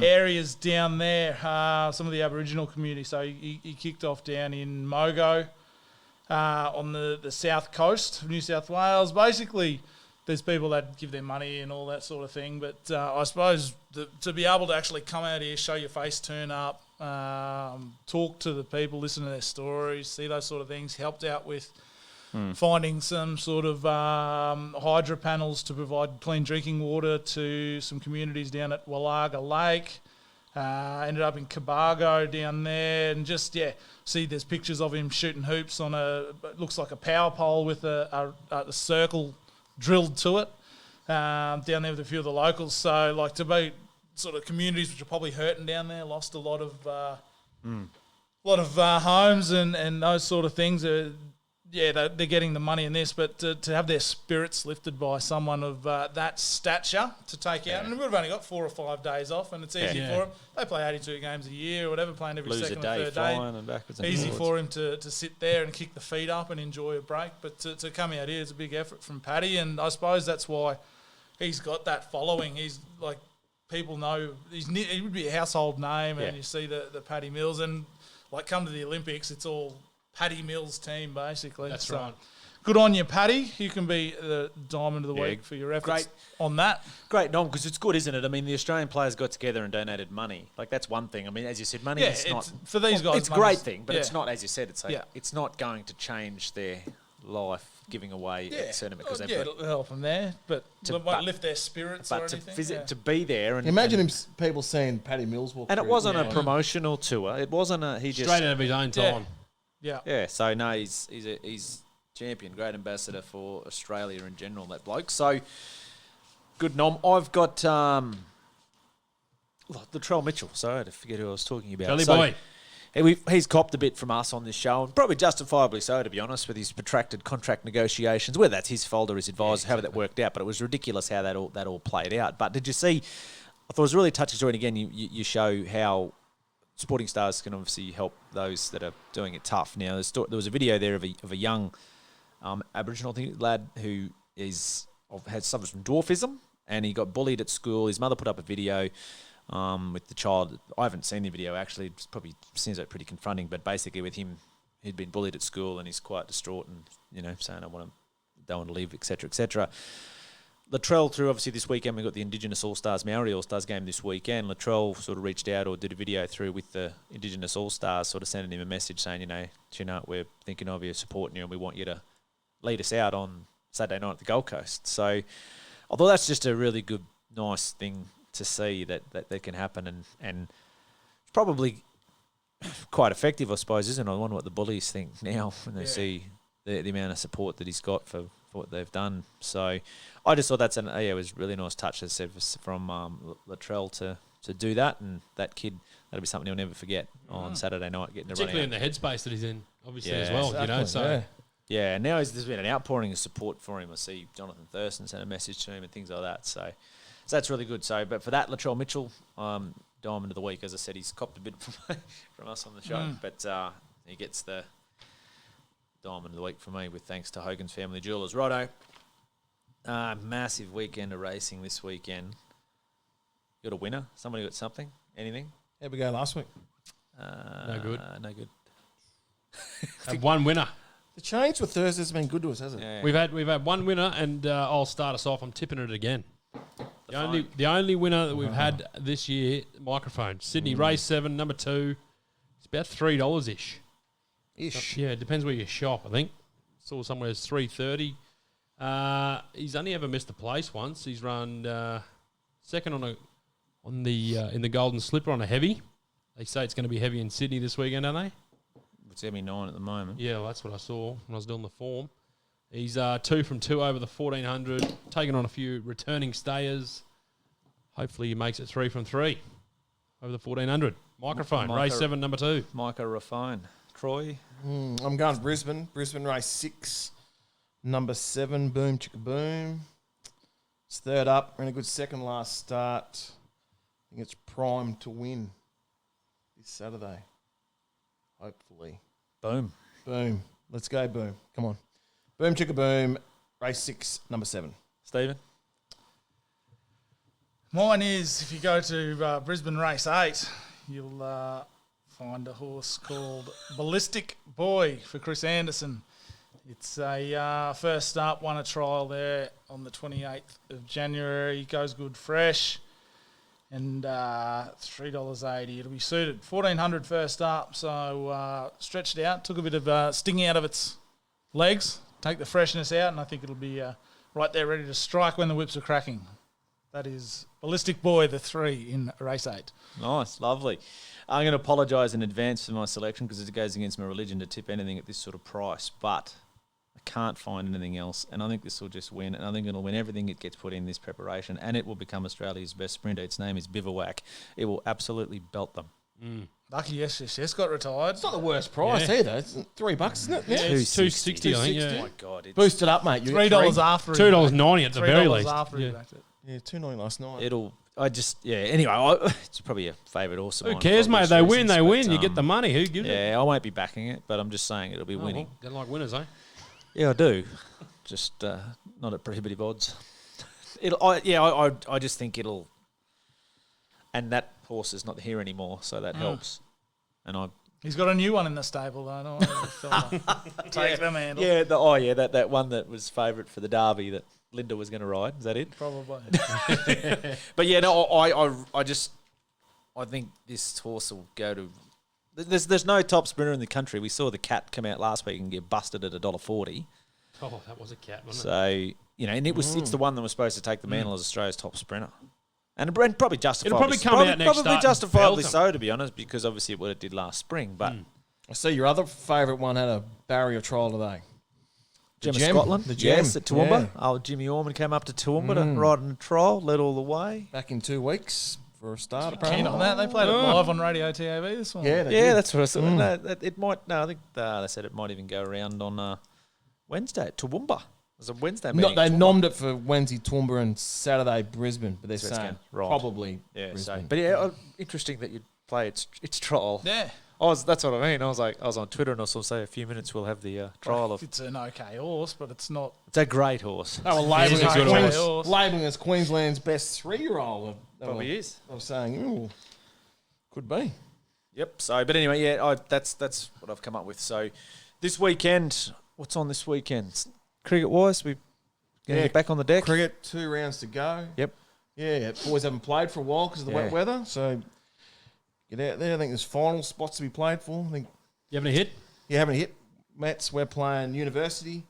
areas down there, some of the Aboriginal community. So he kicked off down in Mogo on the south coast of New South Wales. Basically, there's people that give their money and all that sort of thing. But I suppose to be able to actually come out here, show your face, turn up, talk to the people, listen to their stories, see those sort of things, helped out with finding some sort of hydro panels to provide clean drinking water to some communities down at Wallaga Lake. Ended up in Cabargo down there, and just see there's pictures of him shooting hoops on it looks like a power pole with a circle drilled to it down there with a few of the locals. So like to be sort of communities which are probably hurting down there, lost a lot of homes and those sort of things. They're getting the money in this, but to have their spirits lifted by someone of that stature to take out, and we would have only got 4 or 5 days off, and it's easy for them. They play 82 games a year or whatever, playing every second or third day. And backwards and Easy forwards. for him to sit there and kick the feet up and enjoy a break, but to come out here is a big effort from Paddy, and I suppose that's why he's got that following. He's like, people know, he would be a household name, and you see the Paddy Mills, and like come to the Olympics, it's all Paddy Mills' team, basically. That's right. Good on you, Paddy. You can be the diamond of the week for your efforts on that. Great nom, because it's good, isn't it? I mean, the Australian players got together and donated money. Like, that's one thing. I mean, as you said, money is not... For these guys, it's a great thing, but it's not, as you said, it's Yeah. it's not going to change their life giving away a certain because yeah, it'll help them there, but it won't lift their spirits or but anything. to be there and Imagine people seeing Paddy Mills walk and through. it wasn't a promotional tour. It wasn't a he just Straight out of his own time. Yeah. So no, he's champion, great ambassador for Australia in general. That bloke. So good nom. I've got Latrell Mitchell. Sorry, I had to forget who I was talking about. Jelly boy. He's copped a bit from us on this show, and probably justifiably so, to be honest, with his protracted contract negotiations. Whether that's his fault or his advisor, however that worked out, but it was ridiculous how that all played out. But did you see? I thought it was a really touching story. And again, you show how Sporting Stars can obviously help those that are doing it tough. Now, there was a video there of a young Aboriginal lad who suffers from dwarfism, and he got bullied at school. His mother put up a video. With the child, I haven't seen the video actually. It probably seems like pretty confronting, but basically with him, he'd been bullied at school and he's quite distraught and saying don't want to leave, etc., etc. Latrell, through obviously this weekend, we got the Indigenous All Stars Maori All Stars game this weekend. Latrell sort of reached out or did a video through with the Indigenous All Stars, sort of sending him a message saying, we're thinking of you, supporting you, and we want you to lead us out on Saturday night at the Gold Coast. So, although that's just a really good, nice thing to see that can happen, and it's probably quite effective, I suppose, isn't it? I wonder what the bullies think now when they see the amount of support that he's got for what they've done. So I just thought it was a really nice touch, as I said, from Latrell to do that, and that kid, that'll be something he'll never forget on Saturday night, getting to run out. Particularly in the headspace that he's in, obviously, as well, exactly, Yeah, now there's been an outpouring of support for him. I see Jonathan Thurston sent a message to him and things like that, so that's really good. So, but for that, Latrell Mitchell, Diamond of the Week, as I said, he's copped a bit from us on the show, but he gets the Diamond of the Week from me with thanks to Hogan's Family Jewelers. Righto, massive weekend of racing this weekend. Got a winner? Somebody got something? Anything? How'd we go last week? No good. No good. Have one winner. The change for Thursday's been good to us, hasn't it? Yeah. We've had one winner, and I'll start us off. I'm tipping it again. The only winner that we've had this year, microphone. Sydney Race 7, number 2. It's about $3 ish. Yeah, it depends where you shop, I think. Saw somewhere it's $3.30. He's only ever missed a place once. He's run second in the Golden Slipper on a heavy. They say it's going to be heavy in Sydney this weekend, don't they? It's heavy 9 at the moment. Yeah, well, that's what I saw when I was doing the form. He's 2 from 2 over the 1400, taking on a few returning stayers. Hopefully he makes it 3 from 3 over the 1400. Microphone, race 7, number 2. Micah Refine. Troy? I'm going Brisbane. Brisbane race 6, number 7, Boom Chicka Boom. It's third up. We're in a good second last start. I think it's primed to win this Saturday. Hopefully. Boom. Boom. Let's go, Boom. Come on. Boom Chicka Boom, race 6, number 7. Stephen? Mine is, if you go to Brisbane race 8, you'll find a horse called Ballistic Boy for Chris Anderson. It's a first up, won a trial there on the 28th of January. Goes good fresh. And $3.80. It'll be suited. 1400 first up, so stretched out. Took a bit of sting out of its legs. Take the freshness out, and I think it'll be right there ready to strike when the whips are cracking. That is Ballistic Boy, the 3 in race 8. Nice, lovely. I'm going to apologise in advance for my selection because it goes against my religion to tip anything at this sort of price, but I can't find anything else, and I think this will just win, and I think it'll win everything it gets put in this preparation, and it will become Australia's best sprinter. Its name is Bivouac. It will absolutely belt them. Lucky yes got retired. It's not the worst price either. It's $3, isn't it? Yeah. It's $2.60, I think. Yeah. Oh my God. It's Boost it up, mate. You get $3 after. $2.90 at the very least. After he backed it. Yeah, $2.90 last night. Anyway, it's probably a favourite horse of Who mine cares, for mate? obvious They win, reasons, they but, win. You get the money. Who gives it? Yeah, I won't be backing it, but I'm just saying it'll be winning. Well, don't like winners, eh? Yeah, I do. Just not at prohibitive odds. I just think it'll. And that horse is not here anymore, so that helps. And he's got a new one in the stable, though. Take the handle. Yeah, that one that was favourite for the Derby that Linda was going to ride. Is that it? Probably. But yeah, no, I think this horse will go to. There's no top sprinter in the country. We saw the Cat come out last week and get busted at $1.40. Oh, that was a cat, wasn't it? So, you know, and it's the one that was supposed to take the mantle as Australia's top sprinter. And probably justifiably. It'll probably come out next Probably start justifiably and so, to be honest, because obviously what it did last spring. But I see your other favourite one had a barrier trial today. Gem of Scotland, The Gem. yes, at Toowoomba. Yeah. Oh, Jimmy Orman came up to Toowoomba to ride in a trial, led all the way. Back in 2 weeks for a start, Keen apparently. on that. They played it live on Radio TAB this morning. Yeah, they Yeah, did. that's what I said. No, it might. No, I think they said it might even go around on Wednesday at Toowoomba. It was a Wednesday meeting. They nommed it for Wednesday Toowoomba and Saturday Brisbane, but they're So it's saying right. probably Yeah, Brisbane. so, but yeah, interesting that you play its trial. Yeah. That's what I mean. I was on Twitter and I saw say a few minutes we'll have the trial of. It's an okay horse, but it's not. It's a great horse. They were labelling He's a good as, horse. labelling as Queensland's best 3-year-old. Probably is. I was saying, ooh, could be. Yep. So, but anyway, yeah, that's what I've come up with. So, this weekend, what's on this weekend? Cricket wise, we going to get back on the deck. Cricket, 2 rounds to go. Yep. Yeah, boys haven't played for a while because of the wet weather, so get out there. I think there's final spots to be played for. I think You having a hit? you haven't hit. Mets, we're playing University.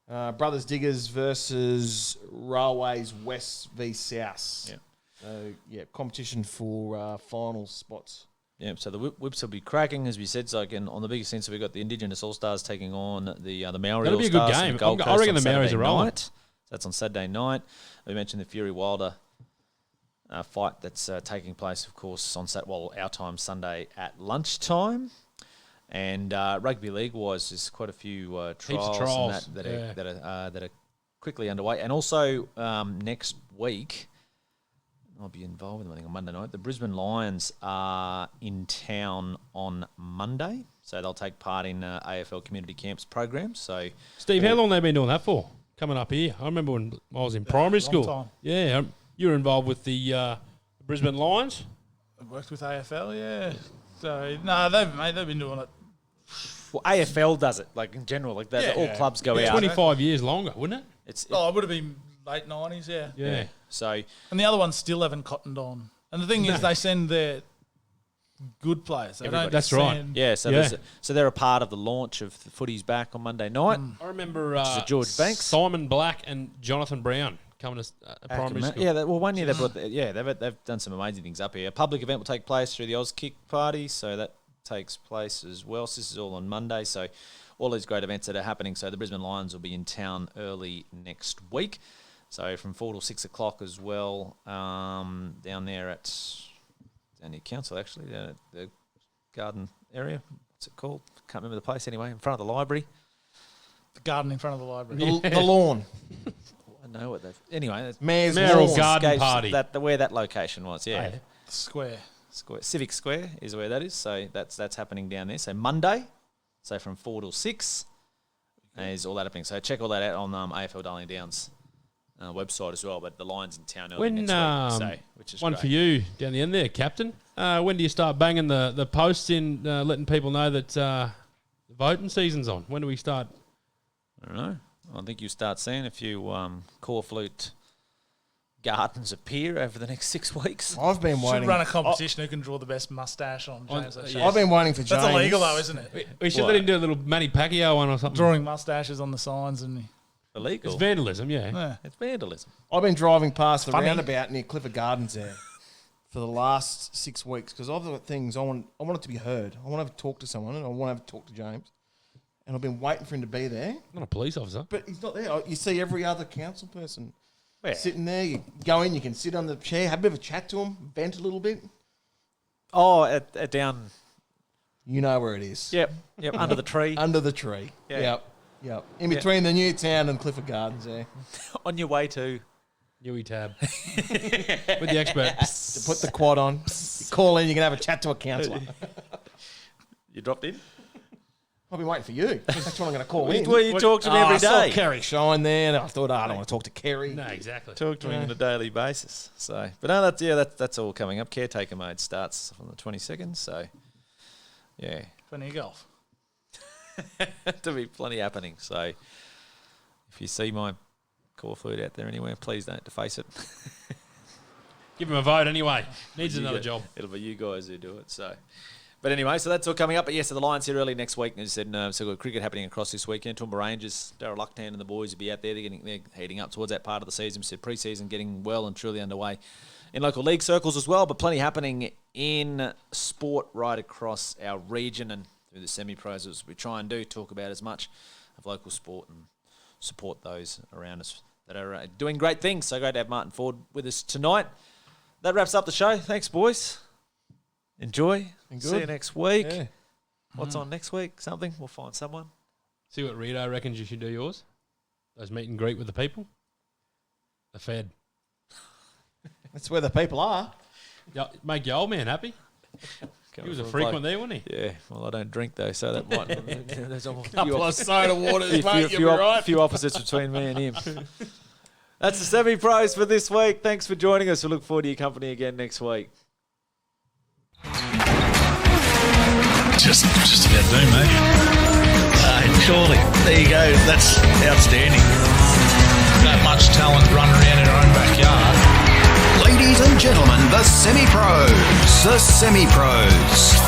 Brothers Diggers versus Railways West v South. Yeah. So, yeah, competition for final spots. Yeah, so the whips will be cracking, as we said. So again, on the biggest sense, we've got the Indigenous All Stars taking on the Maori That'll All be a good Stars. game. The Gold I Coast reckon on the Maoris Saturday are rolling. night. So that's on Saturday night. We mentioned the Fury Wilder fight that's taking place, of course, on our time Sunday at lunchtime. And rugby league wise, there's quite a few trials, and that are quickly underway. And also next week, I'll be involved with them, I think, on Monday night. The Brisbane Lions are in town on Monday, so they'll take part in AFL Community Camps program. So, Steve, how long have they been doing that for? Coming up here. I remember when I was in primary school. time. Yeah, you were involved with the Brisbane Lions. I've worked with AFL, yeah. So no, they've been doing it. well, AFL does it, like in general, like that. Yeah. All clubs go Yeah, out. 25 years longer, wouldn't it? It would have been late 90s, yeah. Yeah. So, And the other ones still haven't cottoned on. And the thing is, they send their good players. They don't That's right. send- yeah, so they're a part of the launch of the footies back on Monday night. I remember is George Banks. Simon Black and Jonathan Brown coming to primary school. Yeah, one year they brought. They've done some amazing things up here. A public event will take place through the Oz Kick Party, so that takes place as well. So this is all on Monday. So all these great events that are happening. So the Brisbane Lions will be in town early next week. So from 4 till 6 o'clock as well, down there at down near council actually, down at the garden area. What's it called? Can't remember the place anyway. In front of the library. The garden in front of the library. The lawn. I know what they've. Anyway, that's Mayoral lawn. Garden escapes Party. where that location was. Yeah. Square. Civic Square is where that is. So that's happening down there. So Monday, so from 4 till 6 is all that happening. So check all that out on AFL Darling Downs website as well. But the Lions in town early When, next week, so, which is one great. for you down the end there, Captain. When do you start banging the posts in, letting people know that the voting season's on? When do we start? I don't know. I think you start seeing a few Corflute gardens appear over the next 6 weeks. I've been Should waiting. run a competition who can draw the best mustache on James O'Shea. I've been waiting for James. That's illegal though, isn't it? We should let him do a little Manny Pacquiao one or something. Drawing mustaches on the signs and Illegal. It's vandalism, yeah. yeah. It's vandalism. I've been driving past the Funny. roundabout near Clifford Gardens there for the last 6 weeks because I've got things I want it to be heard. I want to have a talk to someone and I want to have a talk to James. And I've been waiting for him to be there, Not a police officer. but he's not there. You see every other council person Where? sitting there. You go in, you can sit on the chair, have a bit of a chat to him, vent a little bit. Oh, at down. You know where it is. Yep. Under the tree. Under the tree. Yeah. Yep. In between the new town and Clifford Gardens there. On your way to. Newy tab. With the expert. To put the quad on, you call in, you can have a chat to a councillor. You dropped in? I've been waiting for you. That's what I'm going to call in. Well, you talk to me every I saw day. Kerry Shine there, and I thought, I don't want to talk to Kerry. No, exactly. Talk to me on a daily basis. So, but no, that's all coming up. Caretaker mode starts on the 22nd. So, yeah, Plenty of golf. there'll be plenty happening. So, if you see my Corflute out there anywhere, please don't deface it. Give him a vote anyway. Needs another job. It'll be you guys who do it. So, But anyway, so that's all coming up. But yes, so the Lions here early next week. As I said, so we've got cricket happening across this weekend. Toowoomba Rangers, Darryl Lucktan and the boys will be out there. They're heading up towards that part of the season. We said pre-season getting well and truly underway in local league circles as well. But plenty happening in sport right across our region and through the semi-pros as we try and talk about as much of local sport and support those around us that are doing great things. So great to have Martin Ford with us tonight. That wraps up the show. Thanks, boys. Enjoy. See you next week. Yeah. What's on next week? Something? We'll find someone. See what Rito reckons you should do yours? Those meet and greet with the people? The Fed. That's where the people are. Yeah, make your old man happy. He was a frequent there, wasn't he? Yeah. Well, I don't drink, though, so that might... There's a Couple of soda waters, mate, you'll be right. few opposites between me and him. That's the semi-pros for this week. Thanks for joining us. We look forward to your company again next week. Just about do, mate. Surely. There you go. That's outstanding. That much talent running around in our own backyard. Ladies and gentlemen, the semi-pros. The semi-pros.